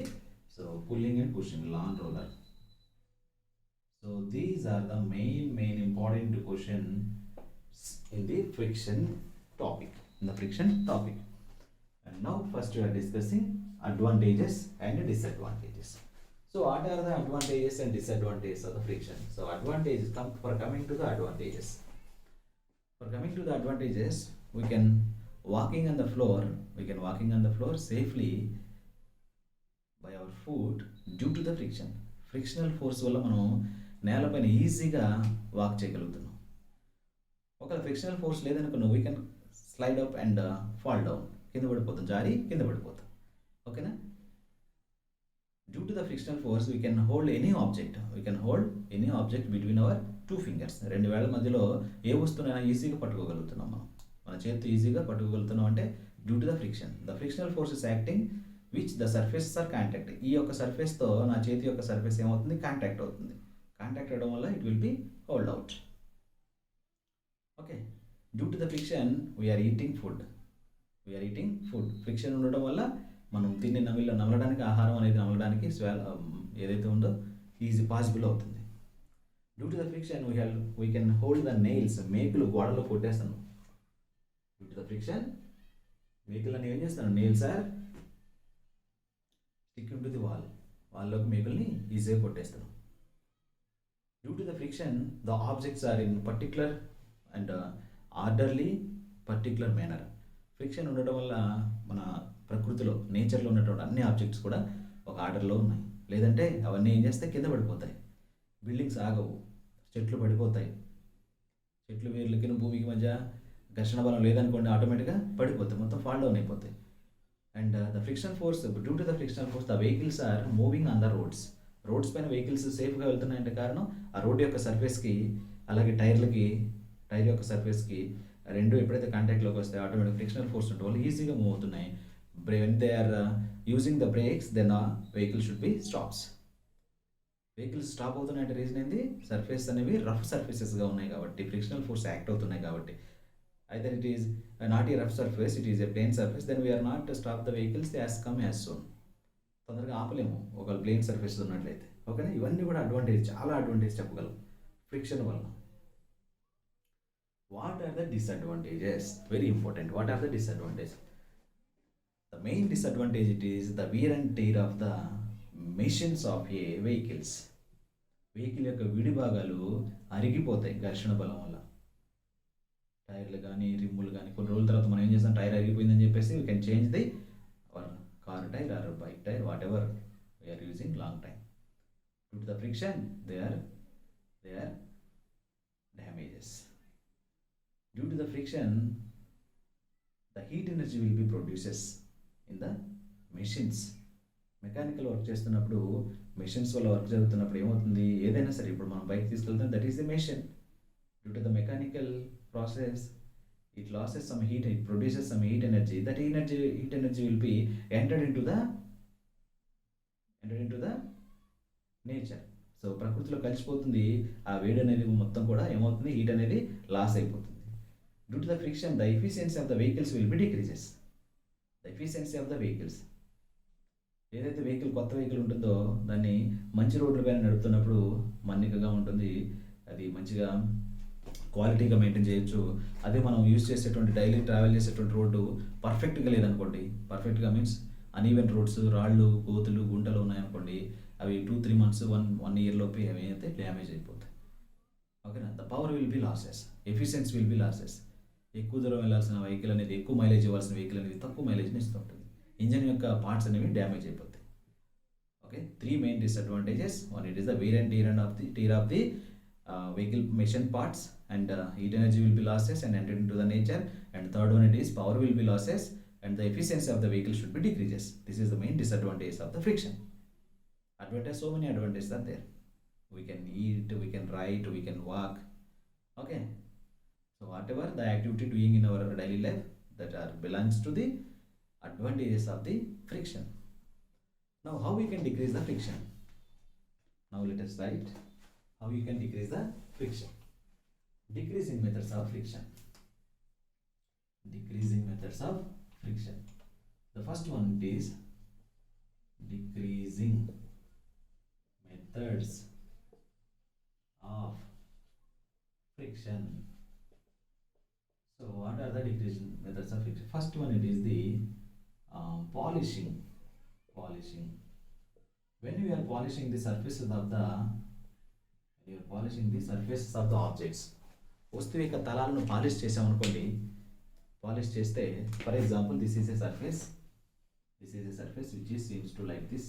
so pulling and pushing, lawn roller. So these are the main important question in the friction topic. And now first we are discussing advantages and disadvantages. So what are the advantages and disadvantages of the friction? So advantages, coming to the advantages. For coming to the advantages, we can walking on the floor safely by our foot due to the friction. Frictional force వల్ల మనం నేలపైన ఈజీగా walk చేయగలుగుతున్నాం. ఒకవేళ frictional force లేదనుకున్నాం, we can slide up and fall down, కింద పడిపోతాం, జారి కింద పడిపోతాం. ఓకేనా? Due to the frictional force, we can hold any object between our two fingers. రెండు వేళ్ల మధ్యలో ఏ వస్తువునైనా ఈజీగా పట్టుకోగలుగుతున్నాం. మన చేతితో ఈజీగా పట్టుకోగలుగుతున్నాం అంటే due to the friction. The frictional force is acting which the surfaces are contact. ఈ యొక్క సర్ఫేస్తో నా చేతి యొక్క సర్ఫేస్ ఏమవుతుంది, కాంటాక్ట్ అవుతుంది. కాంటాక్ట్ అవ్వడం వల్ల it will be hold out. Okay, due to the friction we are eating food. Friction ఉండడం వల్ల మనం తిని నమలడానికి, ఆహారం అనేది నమలడానికి ఏదైతే ఉందో ఈజీ పాసిబుల్ అవుతుంది. Due to the friction we can hold the nails. మేకులు గోడలో కొట్టేస్తాను. డ్యూ టు ద ఫ్రిక్షన్ మేకులని ఏం చేస్తాను, nails are stick to the వాళ్ళలోకి మేకుల్ని ఈజీగా కొట్టేస్తాను. Due to the friction the objects are in particular and orderly particular manner. Friction ఉండడం వల్ల మన ప్రకృతిలో, నేచర్లో ఉన్నటువంటి అన్ని ఆబ్జెక్ట్స్ కూడా ఒక ఆర్డర్లో ఉన్నాయి. లేదంటే అవన్నీ ఏం చేస్తే కింద పడిపోతాయి. బిల్డింగ్స్ ఆగవు, చెట్లు పడిపోతాయి. చెట్లు వేర్లకి భూమికి మధ్య ఘర్షణ బలం లేదనుకోండి, ఆటోమేటిక్గా పడిపోతాయి, మొత్తం ఫాల్ డౌన్ అయిపోతాయి. And the friction force, due to the frictional force the vehicles are moving on the roads పైన వెహికల్స్ సేఫ్గా వెళ్తున్నాయంటే కారణం ఆ రోడ్ యొక్క సర్ఫేస్కి, అలాగే టైర్ యొక్క సర్ఫేస్కి రెండు ఎప్పుడైతే కాంటాక్ట్లోకి వస్తాయో ఆటోమేటిక్ ఫ్రిక్షనల్ ఫోర్స్ ఉండడం వల్ల ఈజీగా మూవ్ అవుతున్నాయి. when they are using the brakes, then a vehicle should be stops. Vehicles stop అవుతున్నాయంటే రీజన్ ఏంది, సర్ఫేస్ అనేవి రఫ్ సర్ఫేసెస్గా ఉన్నాయి కాబట్టి, ఫ్రిక్షనల్ ఫోర్స్ యాక్ట్ అవుతున్నాయి కాబట్టి. Either it is not a rough surface, it is a plane surface, then we're not stop the vehicles as come as soon. తొందరగా ఆపలేము ఒకవేళ ప్లేన్ సర్ఫేస్ ఉన్నట్లయితే. ఓకేనా? ఇవన్నీ కూడా అడ్వాంటేజ్, చాలా అడ్వాంటేజ్ చెప్పగలం ఫ్రిక్షన్ వల్ల. What are the disadvantages? Very important. What are the disadvantages? The main disadvantage it is the wear and tear of the machines of a vehicles. Vehicle యొక్క విడి భాగాలు అరిగిపోతాయి ఘర్షణ బలం వల్ల. టైర్లు కానీ రిమ్ములు కానీ కొన్ని రోజుల తర్వాత మనం ఏం చేస్తాం, టైర్ అరిగిపోయిందని చెప్పేసి we can change the our car tyre or bike tyre whatever we are using long time. Due to the friction they are damages. Due to the friction, the heat energy will be produces in the machines. Mechanical work చేస్తున్నప్పుడు machines వల్ల work జరుగుతున్నప్పుడు ఏమవుతుంది, ఏదైనా సరే ఇప్పుడు మనం bike తీసుకెళ్తాం, that is the machine. Due to the mechanical process it losses some heat, it produces some heat energy. That heat energy will be entered into the nature. So ప్రకృతిలో కలిసిపోతుంది. ఆ వేడి అనేది మొత్తం కూడా ఏమవుతుంది, హీట్ అనేది లాస్ అయిపోతుంది. Due to the friction the efficiency of the vehicles will be decreases. The efficiency of the vehicles, ఏదైతే వెహికల్ కొత్త వెహికల్ ఉంటుందో దాన్ని మంచి రోడ్ల పైన నడుపుతున్నప్పుడు మన్నికగా ఉంటుంది, అది మంచిగా క్వాలిటీగా మెయింటైన్ చేయొచ్చు. అదే మనం యూజ్ చేసేటువంటి డైలీ ట్రావెల్ చేసేటువంటి రోడ్డు పర్ఫెక్ట్గా లేదనుకోండి, పర్ఫెక్ట్గా మీన్స్ అన్ఈవెన్ రోడ్స్, రాళ్ళు గోతులు గుంటలు ఉన్నాయనుకోండి, అవి 2-3 months 1 year లోపే అవి అయితే డ్యామేజ్ అయిపోతాయి. ఓకేనా. The power will be losses, efficiency will be losses. ఎక్కువ దూరం వెళ్ళాల్సిన వెహికల్ అనేది, ఎక్కువ మైలేజ్ ఇవ్వాల్సిన వెహికల్ అనేది తక్కువ మైలేజ్ని ఇస్తూ ఉంటుంది. ఇంజన్ యొక్క పార్ట్స్ అనేవి డ్యామేజ్ అయిపోతాయి. Okay, 3 main disadvantages. One, it is the wear and tear of the vehicle machine parts, and heat energy will be losses and entered into the nature. And third one, it is power will be losses and the efficiency of the vehicle should be decreases. This is the main disadvantage of the friction. Advantage, so many advantages are there. We can eat, we can write, we can walk. Okay, so whatever the activity doing in our daily life, that are belongs to the advantages of the friction. Now how we can decrease the friction? Now let us write how you can decrease the friction. Decreasing methods of friction. Decreasing methods of friction. The first one is decreasing methods of friction. So what are the decreasing methods of friction? First one, it is the polishing. When you are polishing the surfaces of the objects, వస్తువు యొక్క తలాలను polish చేసామనుకోండి, polish చేస్తే for example this is a surface which is seems to like this.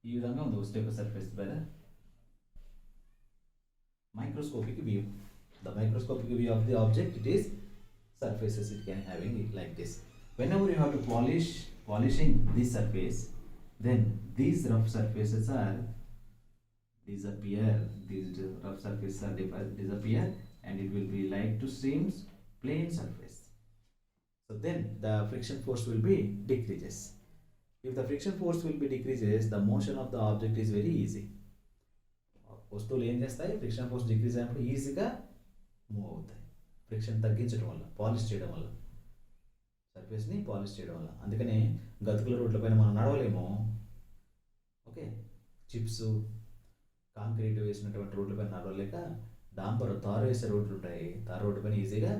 ఈ విధంగా ఉంది వస్తువు యొక్క surface పైన. Microscopic view, the microscopic view of the object, it is surfaces it can having it like this. Whenever you have to polishing this surface, then these rough surfaces are disappear. These rough surfaces are disappear and it will be like to seems plain surface. So then the friction force will be decreases. If the friction force will be decreases, the motion of the object is very easy. వస్తువులు ఏం చేస్తాయి, friction force decrease అయినప్పుడు ఈజీగా move అవుతాయి. Friction తగ్గించడం వల్ల, polish చేయడం వల్ల, సర్ఫేస్ని పాలిష్ చేయడం వల్ల. అందుకనే గతుకుల రోడ్ల పైన మనం నడవలేము. ఓకే, చిప్స్ కాంక్రీట్ వేసినటువంటి రోడ్ల పైన నడవలేక డాంపర్ తారు వేసే రోడ్లు ఉంటాయి, తారు రోడ్డు పైన ఈజీగా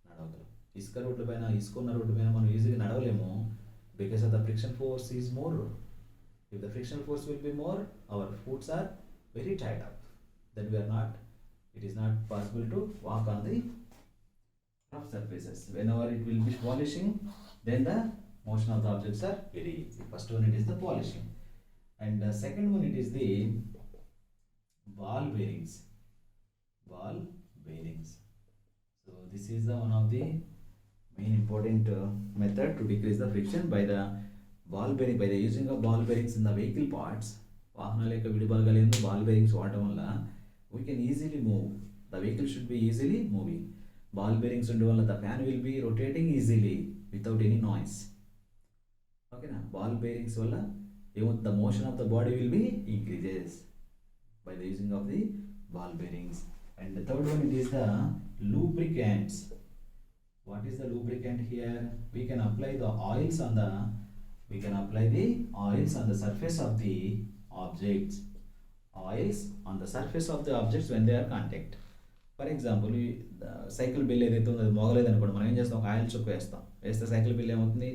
నడవగలం. ఇసుక రోడ్ల పైన, ఇసుకున్న రోడ్డు పైన మనం ఈజీగా నడవలేము, because of the friction force is more. If the friction force will be more, our foots are very tied up, then it is not possible to walk on the rough surfaces. Whenever it will be polishing, then the motion of the objects are very easy. First one, it is the polishing, and the second one, it is the ball bearings. So this is the one of the main important method to decrease the friction by the ball bearing, by the using of ball bearings in the vehicle parts. వాహనాల యొక్క విడిభాగాలు ball bearings వాడటం వల్ల we can easily move, the vehicle should be easily moving. Ball bearings ఉండడం వల్ల the fan will be rotating easily without any noise. ఓకేనా. Ball bearings వల్ల ఏమవుతుంది, the motion of the body will be increases by the using of the ball bearings. And the third one, it is the lubricants. What is the lubricant here? We can apply the oils on the surface of the objects when they are contact. For example cycle bill ఏదైతే ఉందో అది మోగలేదు అనుకోండి, మనం ఏం చేస్తాం, ఒక oil చుక్క వేస్తాం. వేస్తే సైకిల్ బిల్ ఏమవుతుంది,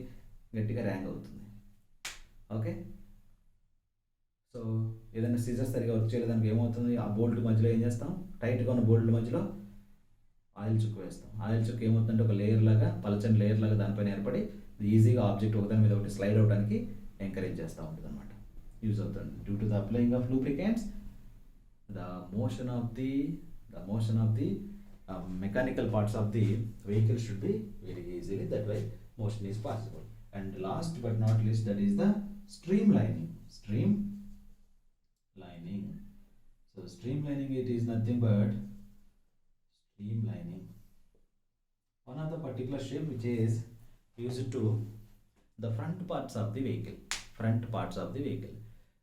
గట్టిగా ర్యాంగ్ అవుతుంది. ఓకే, సో ఏదైనా సీజర్ సరిగా వర్క్ చేయలేదానికి ఏమవుతుంది, ఆ బోల్ట్ మధ్యలో ఏం చేస్తాం, టైట్గా ఉన్న బోల్ట్ మధ్యలో ఆయిల్ చుక్క వేస్తాం. ఆయిల్ చుక్క ఏమవుతుందంటే ఒక లేయర్ లాగా, పలచని లేయర్ లాగా దానిపైన ఏర్పడి ఈజీగా ఆబ్జెక్ట్ ఒకదాని మీద ఒకటి స్లైడ్ అవడానికి ఎంకరేజ్ చేస్తూ ఉంటుంది అనమాట, యూజ్ అవుతుంది. Due to the applying of lubricants the motion of the mechanical parts of the vehicle should be very easily, that way motion is possible. And last but not least, that is the streamlining. So streamlining, it is nothing but streamlining one of the particular shape which is used to the front parts of the vehicle.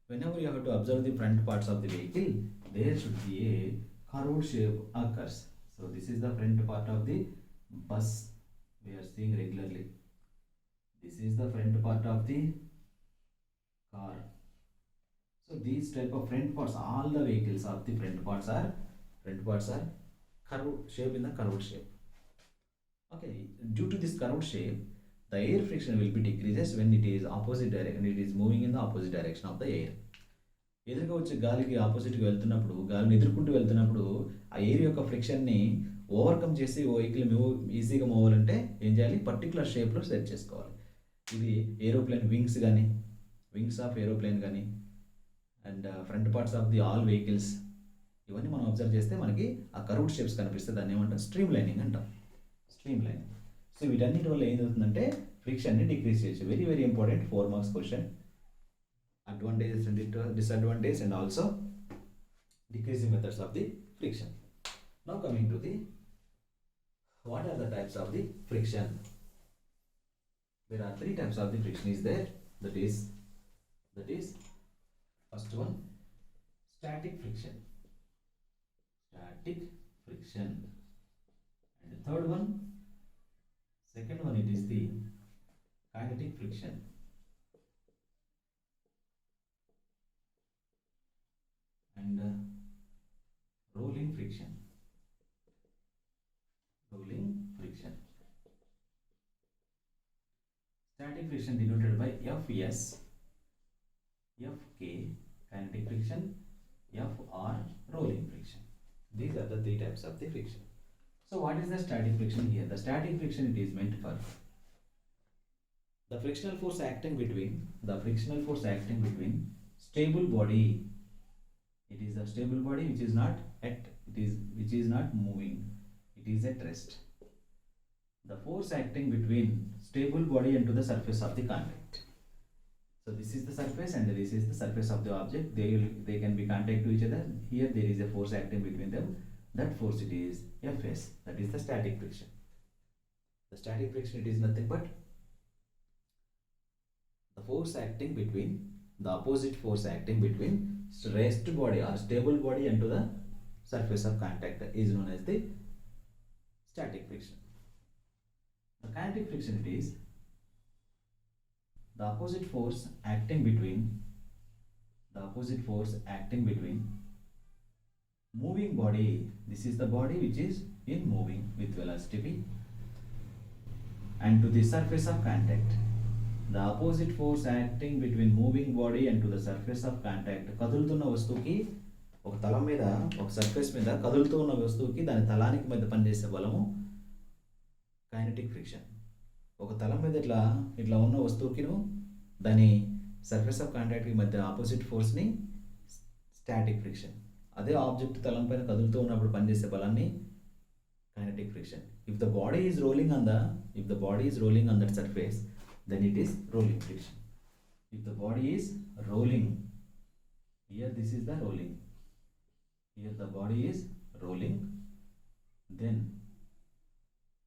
Whenever you have to observe the front parts of the vehicle, there should be a curved shape occurs. So this is the front part of the bus we are seeing regularly. This is the front part of the car. So these type of front parts, all the vehicles of the front parts are curved shape, in the curved shape. Okay, due to this curved shape, the air friction will be decreases when it is opposite direction, it is moving in the opposite direction of the air. ఎదురుగా వచ్చే గాలికి ఆపోజిట్గా వెళ్తున్నప్పుడు, గాలిని ఎదుర్కొంటూ వెళ్తున్నప్పుడు ఆ air యొక్క ఫ్రిక్షన్ని ఓవర్కమ్ చేసి వెహికల్ ఈజీగా మూవ్ అవ్వాలంటే ఏం చేయాలి, పర్టికులర్ షేప్లో సెట్ చేసుకోవాలి. ఇది ఏరోప్లేన్ వింగ్స్ కానీ, వింగ్స్ ఆఫ్ ఏరోప్లేన్ కానీ, and front parts of the all vehicles, ఇవన్నీ మనం అబ్జర్వ్ చేస్తే మనకి ఆ కర్వ్డ్ షేప్స్ కనిపిస్తే దాన్ని ఏమంటాం, స్ట్రీమ్ లైనింగ్ అంటాం. సో వీటన్నిటి వల్ల ఏం జరుగుతుందంటే ఫ్రిక్షన్ని డిక్రీజ్ చేయొచ్చు. Very very important 4 marks question. Advantages and disadvantages, and also decreasing methods of the friction. Now coming to the, what are the types of the friction? There are 3 types of the friction is there. That is first one, static friction, and the third one, second one, it is the kinetic friction, and rolling friction. Static friction denoted by Fs, Fk kinetic friction, Fr rolling friction. These are the 3 types of the friction. So what is the static friction here? The static friction, it is meant for the frictional force acting between stable body. It is a stable body which is not moving, it is at rest. The force acting between stable body and to the surface of the contact. So this is the surface and this is the surface of the object. They can be contact to each other. Here there is a force acting between them. That force, it is Fs. That is the static friction. The static friction, it is nothing but the force acting between, the opposite force acting between rest body or stable body and to the surface of contact is known as the static friction. The kinetic friction, it is the opposite force acting between moving body. This is the body which is in moving with velocity v, and to the surface of contact. The opposite force acting between moving body and to the surface of contact. కదులుతున్న వస్తువుకి ఒక తలం మీద, ఒక surface మీద కదులుతూ ఉన్న వస్తువుకి దాని తలానికి మధ్య పనిచేసే బలము కైనెటిక్ ఫ్రిక్షన్. ఒక తలం మీద ఇట్లా ఉన్న వస్తువుకి దాని సర్ఫేస్ ఆఫ్ కాంటాక్ట్కి మధ్య ఆపోజిట్ ఫోర్స్ని స్టాటిక్ ఫ్రిక్షన్. అదే ఆబ్జెక్ట్ తలం పైన కదులుతూ ఉన్నప్పుడు పనిచేసే బలాన్ని kinetic friction. If the body is rolling on that surface, then it is rolling friction. If the body is rolling, here this is the rolling, here the body is rolling, then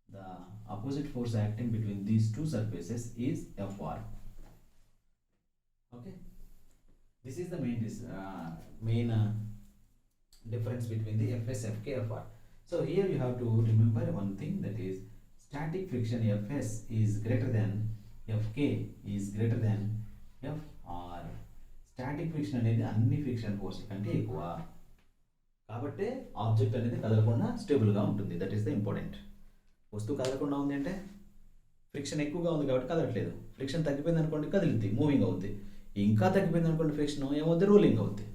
the opposite force acting between these two surfaces is Fr. Okay, this is the main difference between the Fs, Fk, Fr. So here you have to remember one thing, that is static friction Fs is greater than Fk is greater than Fr. Static friction అనేది అన్ని friction force కంటే ఎక్కువ. కాబట్టి object అనేది కదలకుండా స్టేబుల్గా ఉంటుంది. That is the important. వస్తువు కదలకుండా ఉంది అంటే ఫ్రిక్షన్ ఎక్కువగా ఉంది కాబట్టి కదలట్లేదు. ఫ్రిక్షన్ తగ్గిపోయింది అనుకోండి కదిలింది, మూవింగ్ అవుద్ది. ఇంకా తగ్గిపోయింది అనుకోండి ఫ్రిక్షన్ ఏమవుద్ది, రోలింగ్ అవుద్ది.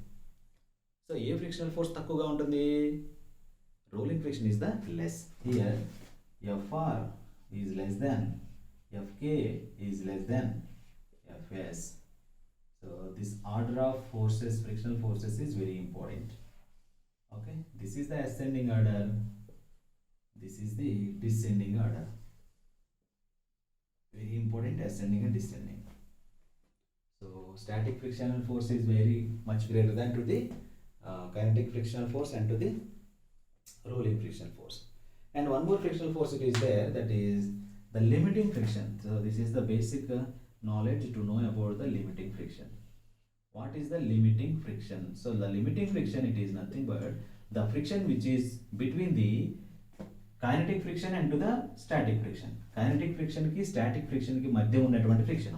సో ఏ ఫ్రిక్షనల్ ఫోర్స్ తక్కువగా ఉంటుంది? Rolling friction is the less. Here Fr is less than Fk is less than Fs. So this order of forces, frictional forces, is very important. Okay, this is the ascending order, this is the descending order. Very important, ascending and descending. So static frictional force is very much greater than to the kinetic frictional force and to the rolling frictional force. And one more frictional force it is there, that is the limiting friction. So this is the basic knowledge to know about the limiting friction. What is the limiting friction? So the limiting friction, it is nothing but the friction which is between the kinetic friction and to the static friction. Kinetic friction ki static friction ki madhya ఉన్నటువంటి friction.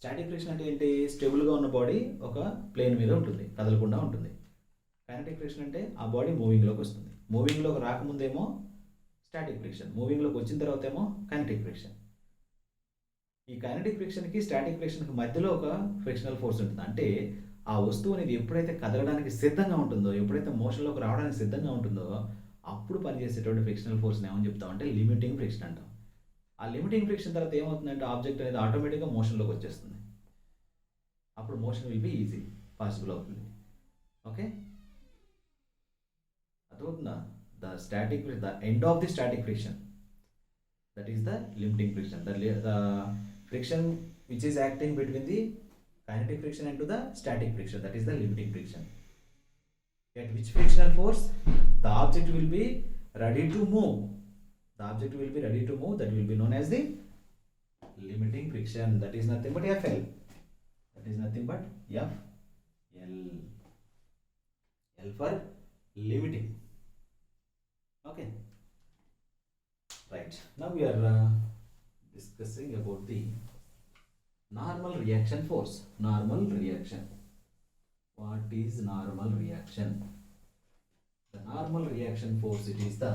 Static friction అంటే ఏంటి? Stable గా ఉన్న body ఒక plane మీద ఉంటుంది, కదలకుండా ఉంటుంది. కైనెటిక్ ఫ్రిక్షన్ అంటే ఆ బాడీ మూవింగ్ లోకి వస్తుంది. మూవింగ్ లోకి రాకముందేమో స్టాటిక్ ఫ్రిక్షన్, మూవింగ్ లోకి వచ్చిన తర్వాత ఏమో కైనెటిక్ ఫ్రిక్షన్. ఈ కైనెటిక్ ఫ్రిక్షన్ కి స్టాటిక్ ఫ్రిక్షన్ కి మధ్యలో ఒక ఫ్రిక్షనల్ ఫోర్స్ ఉంటుంది. అంటే ఆ వస్తువు అనేది ఎప్పుడైతే కదలడానికి సిద్ధంగా ఉంటుందో, ఎప్పుడైతే మోషన్లోకి రావడానికి సిద్ధంగా ఉంటుందో, అప్పుడు పనిచేసేటువంటి ఫ్రిక్షనల్ ఫోర్స్ ఏమని చెప్తామంటే లిమిటింగ్ ఫ్రిక్షన్ అంటాం. ఆ లిమిటింగ్ ఫ్రిక్షన్ తర్వాత ఏమవుతుందంటే ఆబ్జెక్ట్ అనేది ఆటోమేటిక్గా మోషన్లోకి వచ్చేస్తుంది. అప్పుడు motion will be easy, possible అవుతుంది. ఓకే, అర్థమవుతుందా? the end of the static friction, that is the limiting friction. The friction which is acting between the kinetic friction and to the static friction, that is the limiting friction. At which frictional force the object will be ready to move, that will be known as the limiting friction. That is nothing but Fl. L for limiting. Okay, right. Now we are discussing about the normal reaction force. Normal reaction. What is normal reaction? The normal reaction force, it is the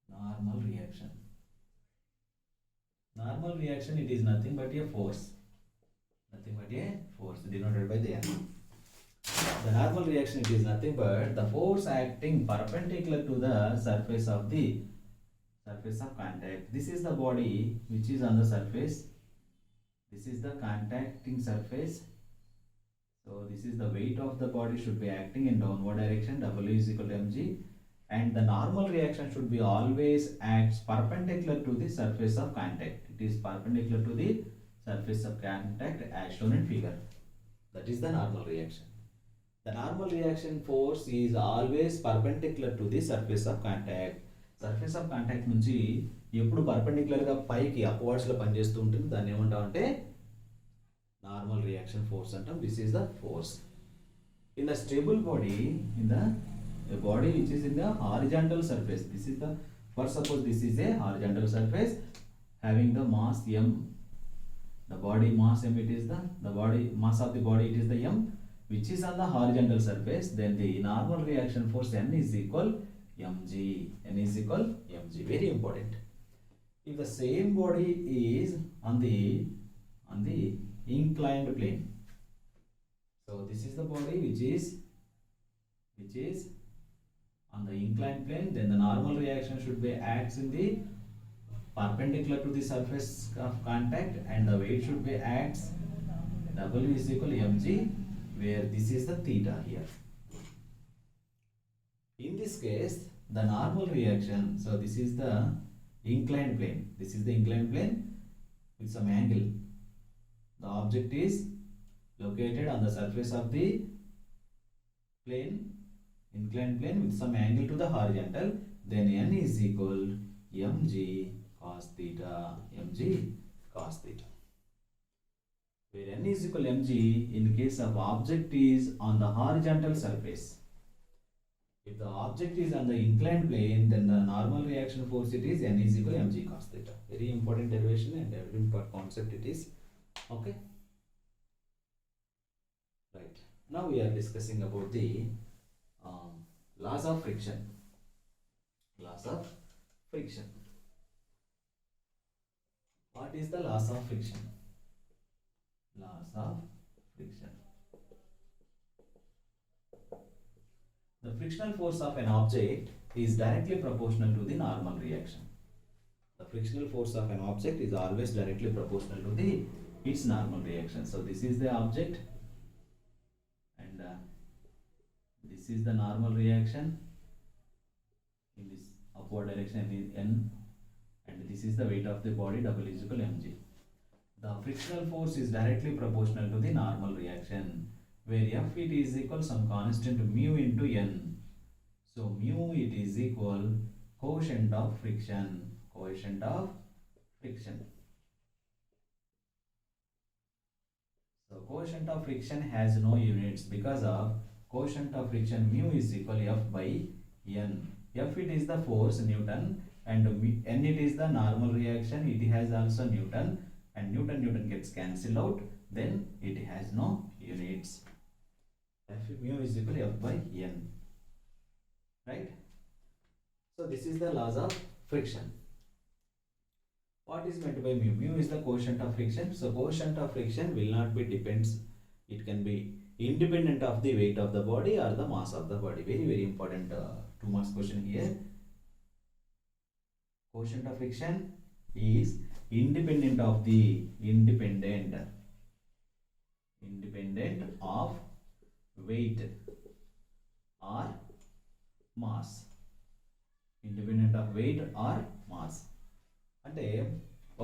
normal reaction. Normal reaction, it is nothing but a force. Denoted by the N. The normal reaction, it is nothing but the force acting perpendicular to the surface of contact. This is the body which is on the surface. This is the contacting surface. So this is the weight of the body should be acting in downward direction. W is equal to mg. And the normal reaction should be always acts perpendicular to the surface of contact. It is perpendicular to the surface of contact as shown in figure. That is the normal reaction. The normal reaction force is always perpendicular to the surface of contact. Surface of contact నుంచి ఎప్పుడు perpendicular గా పైకి upwards లో పనిచేస్తూ ఉంటుంది. దాన్ని ఏమంటాం అంటే నార్మల్ రియాక్షన్ ఫోర్స్ అంటాం. This is the force in the stable body, in the body which is in the horizontal surface. This is the, for suppose this is a horizontal surface having the mass m, the body mass m, it is the body mass of the body, it is the m, which is on the horizontal surface. Then the normal reaction force N is equal mg. Very important. If the same body is on the inclined plane, so this is the body which is on the inclined plane, then the normal reaction should be acts in the perpendicular to the surface of contact, and the weight should be acts W is equal mg, where this is the theta here. In this case, the normal reaction, so this is the inclined plane. With some angle. The object is located on the surface of the plane, inclined plane, with some angle to the horizontal. Then N is equal mg cos theta. Where N is equal mg in case of object is on the horizontal surface. If the object is on the inclined plane, then the normal reaction force, it is N is equal mg cos theta. Very important derivation and very important concept it is. Okay, right. Now we are discussing about the laws of friction. Laws of friction. What is the laws of friction? Laws of friction. The frictional force of an object is directly proportional to the normal reaction. The frictional force of an object is always directly proportional to the its normal reaction. So this is the object, and this is the normal reaction in this upward direction in n, and this is the weight of the body, W is equal to mg. The frictional force is directly proportional to the normal reaction, where F it is equal some constant mu into n. So mu it is equal coefficient of friction. Coefficient of friction. So coefficient of friction has no units because of coefficient of friction mu is equal F by n. F it is the force Newton, and n it is the normal reaction. It has also Newton, and Newton gets cancelled out. Then it has no units. F mu is equal to F by n. Right? So this is the laws of friction. What is meant by mu? Mu is the coefficient of friction. So coefficient of friction will not be depends. It can be independent of the weight of the body or the mass of the body. Very important 2 marks question here. Coefficient of friction is independent of the independent of weight or mass. Independent of weight or mass. అంటే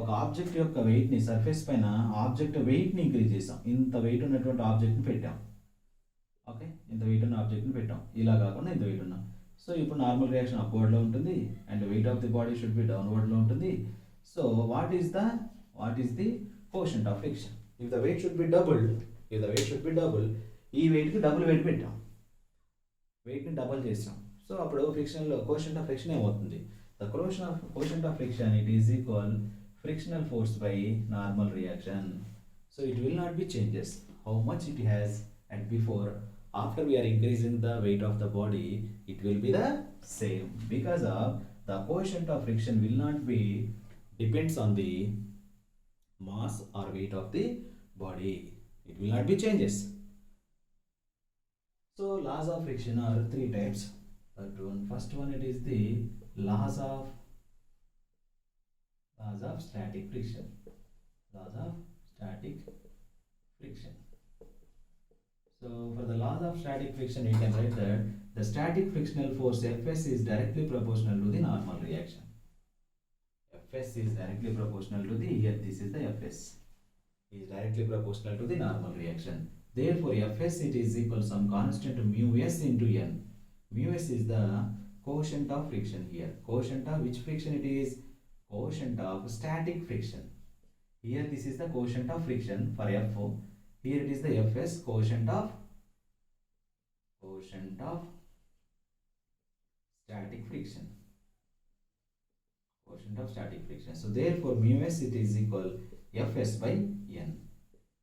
ఒక object యొక్క వెయిట్ని surface పైన object వెయిట్ని increase చేసాం. ఇంత wait ఉన్నటువంటి ఆబ్జెక్ట్ని పెట్టాం. Okay, ఇంత wait ఉన్న ఆబ్జెక్ట్ని పెట్టాం. ఇలా కాకుండా ఇంత వెయిట్ ఉన్నాం. సో ఇప్పుడు నార్మల్ రియాక్షన్ అప్వర్డ్లో ఉంటుంది, and weight of the body should be డౌన్వర్డ్లో ఉంటుంది. So what is the quotient of friction? If the weight should be double, ఈ వెయిట్కి డబుల్ వెయిట్ పెట్టాం, వెయిట్ని డబుల్ చేసాం. సో అప్పుడు ఫ్రిక్షన్లో కోషంట్ ఆఫ్ ఫ్రిక్షన్ ఏమవుతుంది? The quotient of friction, it is equal frictional force by normal reaction. So it will not be changes. How much it has at before, after we are increasing the weight of the body, it will be the same, because of the quotient of friction will not be depends on the mass or weight of the body. It will not be changes. So laws of friction are 3 types. First one, it is the laws of static friction. Laws of static friction. So for the laws of static friction, you can write that the static frictional force Fs is directly proportional to the normal reaction. Fs is directly proportional to the, here this is the Fs, is directly proportional to the normal reaction. Therefore Fs it is equal some constant mu s into n. Mu s is the quotient of friction here. Quotient of which friction it is? Quotient of static friction. Here this is the quotient of friction for F0. Here it is the Fs, quotient of static friction. Quotient of static friction. So therefore mu s it is equal Fs by n.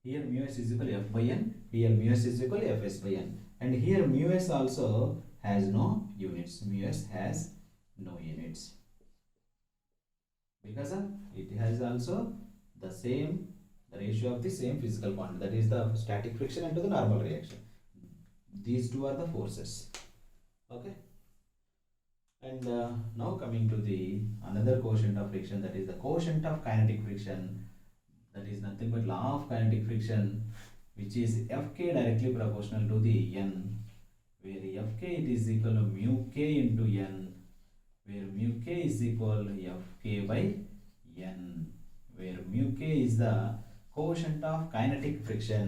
Here mu s is equal F by n. Here mu s is equal Fs by n. And here mu s also has no units. Mu s has no units because it has also the ratio of the same physical quantity, that is the static friction into the normal reaction. These two are the forces. Okay, and now coming to the another quotient of friction, that is the quotient of kinetic friction. That is nothing but law of kinetic friction, which is Fk directly proportional to the n, where Fk it is equal to mu k into n, where mu k is equal to Fk by n, where mu k is the quotient of kinetic friction.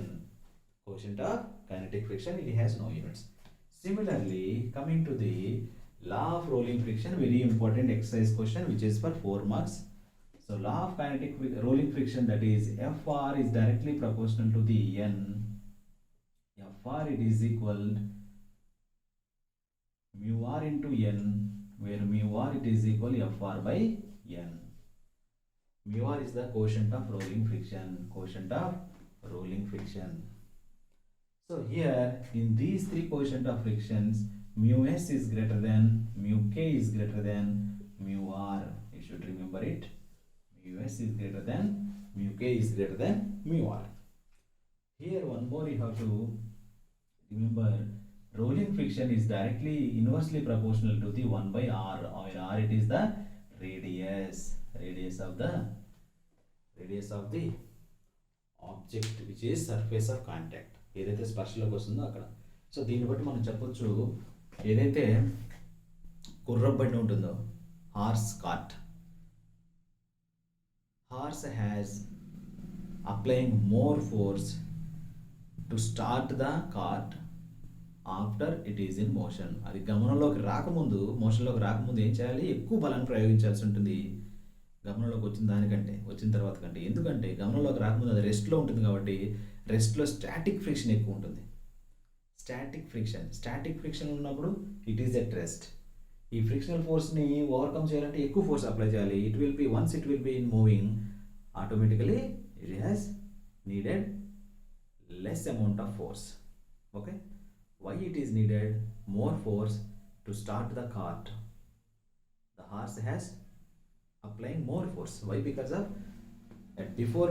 Quotient of kinetic friction, it has no units. Similarly, coming to the law of rolling friction, very important exercise question which is for 4 marks. So law of kinetic rolling friction, that is Fr is directly proportional to the n. Fr it is equal mu r into n, where mu r it is equal Fr by n. Mu r is the quotient of rolling friction. Quotient of rolling friction. So here in these 3 quotient of frictions, mu s is greater than mu k is greater than mu r. You should remember it. Mu s is greater than mu k is greater than mu r. Here one more you have to remember, rolling friction is directly inversely proportional to the 1 by r, or r it is the radius of the object which is surface of contact, ఏదైతే స్పర్శలోకి వస్తుందో అక్కడ. So దీన్ని బట్టి మనం చెప్పొచ్చు, ఏదైతే గుర్రపు బండి ఉంటుందో horse has applying more force to start the cart after it is in motion. అది మోషన్లోకి రాకముందు ఏం చేయాలి, ఎక్కువ బలాన్ని ప్రయోగించాల్సి ఉంటుంది గమనంలోకి వచ్చిన తర్వాత కంటే. ఎందుకంటే గమనంలోకి రాకముందు అది రెస్ట్లో ఉంటుంది కాబట్టి రెస్ట్లో స్టాటిక్ ఫ్రిక్షన్ ఎక్కువ ఉంటుంది. స్టాటిక్ ఫ్రిక్షన్ ఉన్నప్పుడు ఇట్ ఈస్ ఎట్ రెస్ట్. ఈ ఫ్రిక్షనల్ ఫోర్స్ని ఓవర్కమ్ చేయాలంటే ఎక్కువ ఫోర్స్ అప్లై చేయాలి. Once it will be in moving, automatically it has needed less amount of force. Okay, why it is needed more force to start the cart? The horse has applying more force. Why? Because of before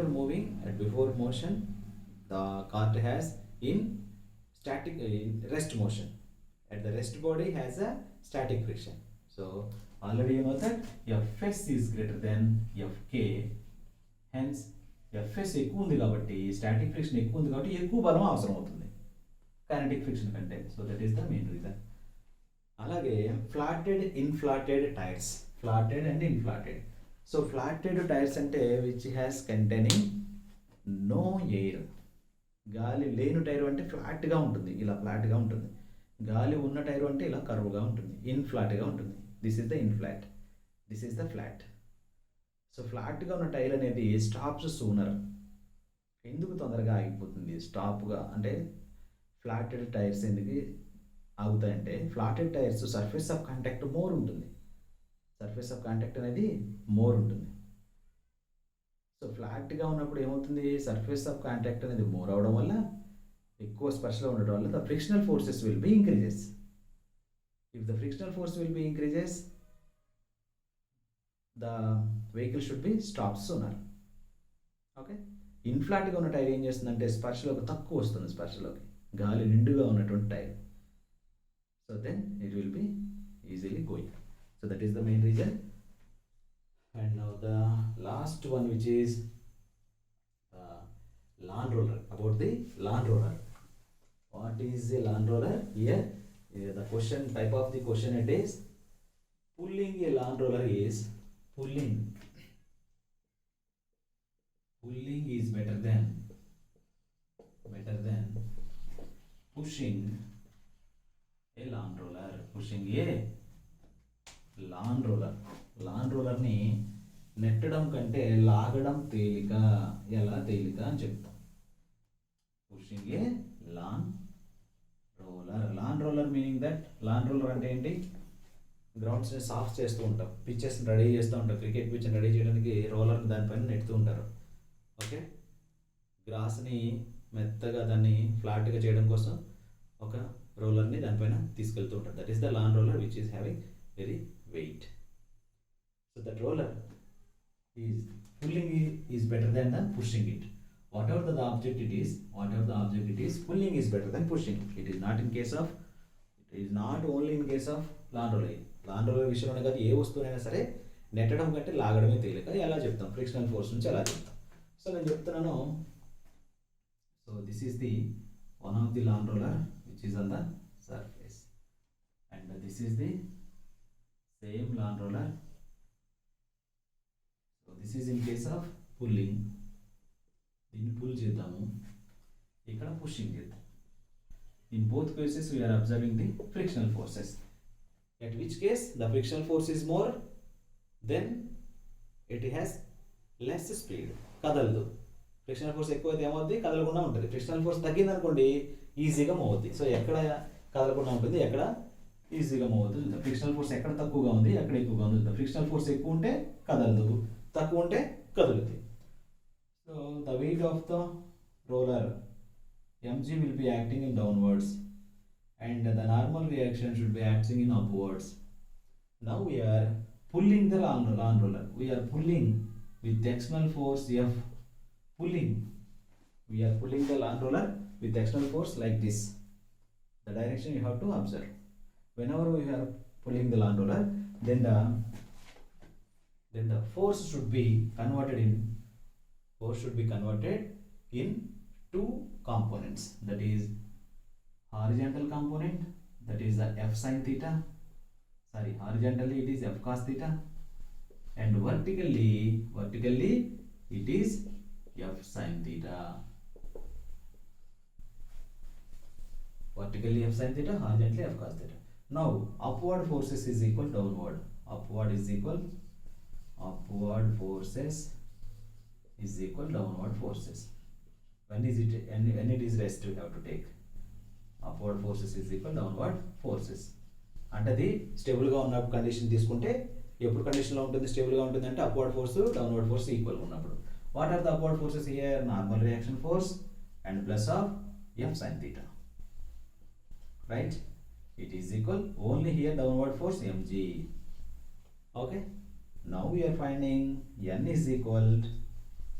motion the cart has in rest motion. At the rest body has a static friction. So already you know that Fs is greater than Fk, hence Fs ఎక్కువ ఉంది కాబట్టి, static friction ఎక్కువ ఉంది కాబట్టి ఎక్కువ బలం అవసరం అవుతుంది కైనెటిక్ ఫ్రిక్షన్ కంటే. So that is the main reason. అలాగే flatted tyres, flatted and inflated. So flatted tyres అంటే which has containing no air. గాలి లేని టైర్ అంటే ఫ్లాట్గా ఉంటుంది, ఇలా ఫ్లాట్గా ఉంటుంది. గాలి ఉన్న టైర్ అంటే ఇలా కర్వ్గా ఉంటుంది, ఇన్ఫ్లాట్గా ఉంటుంది. This is the inflate, this is the flat. So ఫ్లాట్గా ఉన్న టైర్ అనేది స్టాప్స్ సూనర్. ఎందుకు తొందరగా ఆగిపోతుంది స్టాప్గా అంటే, ఫ్లాటెడ్ టైర్స్ ఎందుకు ఆగుతాయంటే, flatted tyres surface of contact more ఉంటుంది. సర్ఫేస్ ఆఫ్ కాంటాక్ట్ అనేది మోర్ ఉంటుంది. సో ఫ్లాట్గా ఉన్నప్పుడు ఏమవుతుంది, సర్ఫేస్ ఆఫ్ కాంటాక్ట్ అనేది మోర్ అవడం వల్ల, ఎక్కువ స్పర్శలో ఉండడం వల్ల the frictional forces will be increases. If the frictional force will be increases, the vehicle should be stopped sooner. Okay, ఇన్ఫ్లాట్గా ఉన్న టైర్ ఏం చేస్తుందంటే స్పర్శలోకి తక్కువ వస్తుంది, స్పర్శలోకి గాలి నిండుగా ఉన్నటువంటి tyre. So then it will be easily going. So that is the main reason. And now the last one which is lawn roller. About the lawn roller, what is a lawn roller? Here the question, type of the question it is, pulling a lawn roller is pulling is better than pushing a lawn roller. Pushing a lawn roller ని నెట్టడం కంటే లాగడం తేలిక. ఎలా తేలిక అని చెప్తాం. Pushing a lawn roller meaning that, lawn roller అంటే ఏంటి, గ్రౌండ్స్ని సాఫ్ట్ చేస్తూ ఉంటాం, పిచ్చెస్ని రెడీ చేస్తూ ఉంటాం. క్రికెట్ పిచ్ని రెడీ చేయడానికి రోలర్ని దానిపైన నెడుతూ ఉంటారు. ఓకే, గ్రాస్ని మెత్తగా దాన్ని ఫ్లాట్గా చేయడం కోసం ఒక రోలర్ని దానిపైన తీసుకెళ్తూ ఉంటారు. That is the lawn roller which is having very weight. So that roller is pulling is better than the pushing it. Whatever the object it is, pulling is better than pushing. It is not only in case of lawn roller విషయంలోనే కాదు, ఏ వస్తువునైనా సరే నెట్టడం కంటే లాగడమే తేలిక. ఎలా చెప్తాం, frictional force నుంచి ఎలా చెప్తాం. సో నేను చెప్తున్నాను. So this is the one of the lawn roller which is on the surface, and this is the same lawn roller. This is in case of pulling. దీన్ని పుల్ చేద్దాము, ఇక్కడ pushing చేద్దాం. In both cases we are observing the frictional forces. At which case the frictional force is more, then it has less speed, కదలదు. Frictional force ఎక్కువైతే ఏమవుద్ది, కదలకుండా ఉంటుంది. Frictional force తగ్గిందనుకోండి ఈజీగా మూవ్ అవుద్ది. సో ఎక్కడ కదలకుండా ఉంటుంది, ఎక్కడ ఈజీగా మూవ్ అవుతుంది. ఫ్రిక్షనల్ ఫోర్స్ ఎక్కడ తక్కువగా ఉంది, ఎక్కడ ఎక్కువగా ఉంది. ఫ్రిక్షనల్ ఫోర్స్ ఎక్కువ ఉంటే కదలదు, తక్కువ ఉంటే కదులుతుంది. So the weight of the roller mg will be acting in downwards and the normal reaction should be acting in upwards. Now we are pulling the lawn roller. We are pulling with external force F. Pulling. We are pulling the lawn roller with external force like this. The direction you have to observe. Whenever we are pulling the lawn roller, then the force should be converted in two components. That is horizontal component, that is the F sin theta. Sorry, horizontally it is F cos theta, and vertically it is F sin theta. Vertically F sin theta, horizontally F cos theta. Now upward forces is equal downward. Upward forces is equal downward forces. When it is rest we have to take. Upward forces is equal downward forces. అంటే అది స్టేబుల్గా ఉన్న condition తీసుకుంటే ఎప్పుడు కండిషన్లో ఉంటుంది, స్టేబుల్గా ఉంటుంది అంటే అప్వర్డ్ ఫోర్స్ డౌన్వర్డ్ ఫోర్స్ ఈక్వల్గా ఉన్నప్పుడు. What are the upward forces here? Normal reaction force and plus of F sin theta. Right? It is equal only here downward force mg. Okay? Now we are finding n is equal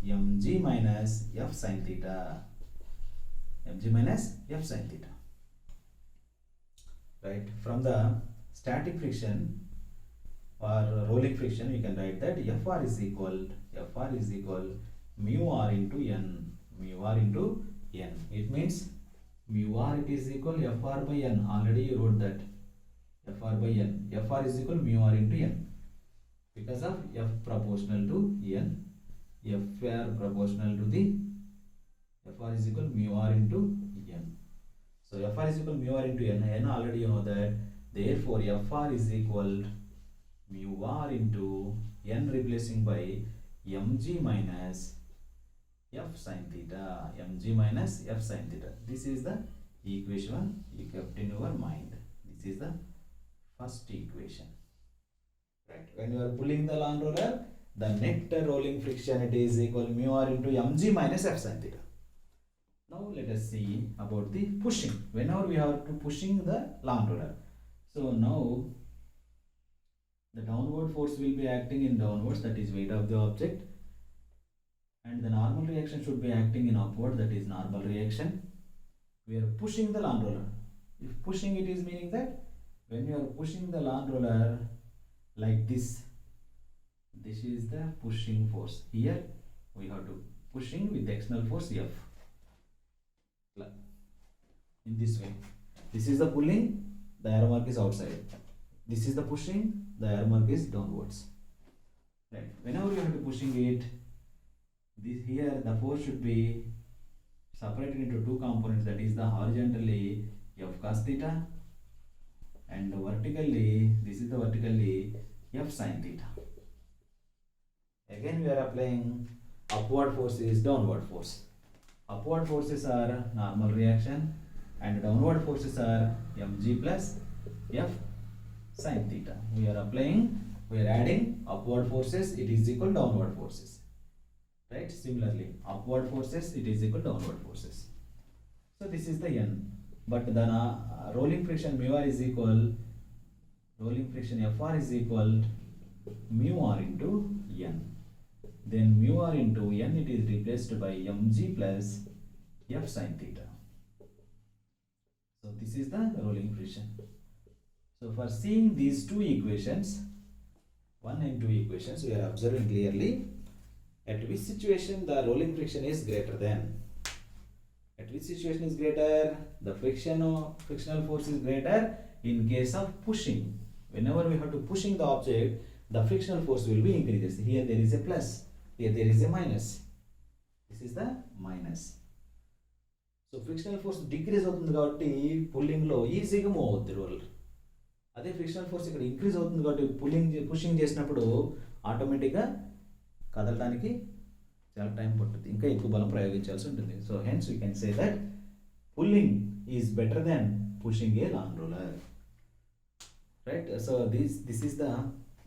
mg minus F sin theta. Mg minus F sin theta. Right? From the static friction or rolling friction, we can write that Fr is equal mu r into n. Mu r into n. It means mu r it is equal Fr by n. Already you wrote that. Fr by n. Fr is equal mu r into n. Because of F proportional to n. Fr proportional to the Fr is equal mu r into n. So Fr is equal mu r into n. N already you know that. Therefore Fr is equal mu r into n, replacing by mg minus F sin theta. Mg minus F sin theta. This is the equation you kept in your mind. This is the first equation. Right. When you are pulling the lawn roller, the net rolling friction it is equal mu r into mg minus F sin theta. Now let us see about the pushing. Whenever we have to pushing the lawn roller, so now the downward force will be acting in downwards, that is weight of the object, and the normal reaction should be acting in upward, that is normal reaction. We are pushing the lawn roller. If pushing, it is meaning that when you are pushing the lawn roller like this, this is the pushing force. Here we have to pushing with external force F. In this way, this is the pulling, the arrow mark is outside. This is the pushing, the arrow mark is downwards. Right. Whenever you have to pushing it, this here the force should be separated into two components, that is the horizontally F cos theta, and vertically, this is the vertically F sin theta. Again we are applying upward force is downward force. Upward forces are normal reaction and downward forces are mg plus F sin theta. We are adding upward forces, it is equal downward forces. Right? Similarly, upward forces, it is equal downward forces. So this is the n. But the rolling friction mu r is equal, rolling friction Fr is equal mu r into n. Then mu r into n, it is replaced by mg plus F sin theta. So this is the rolling friction. So for seeing these two equations, 1 and 2 equations, we are observing clearly at which situation the rolling friction is greater than. At which situation is greater? The frictional force is greater in case of pushing. Whenever we have to pushing the object, the frictional force will be increases. Here there is a plus, here there is a minus. This is the minus. So frictional force decrease అవుతుంది కాబట్టి pulling లో ఈజీగా move అవుతుంది roller. అదే frictional force ఇక్కడ increase అవుతుంది కాబట్టి pushing చేసినప్పుడు ఆటోమేటిక్గా కదలడానికి చాలా టైం పడుతుంది, ఇంకా ఎక్కువ బలం ప్రయోగించాల్సి ఉంటుంది. So hence we can say that pulling is better then pushing a lawn roller. Right? So this is the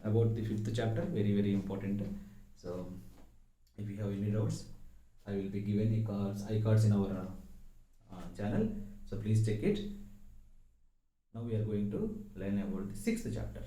about the 5th chapter, very important. So if you have any doubts, I will be given iCards in our channel, so please check it. Now we are going to learn about the sixth chapter.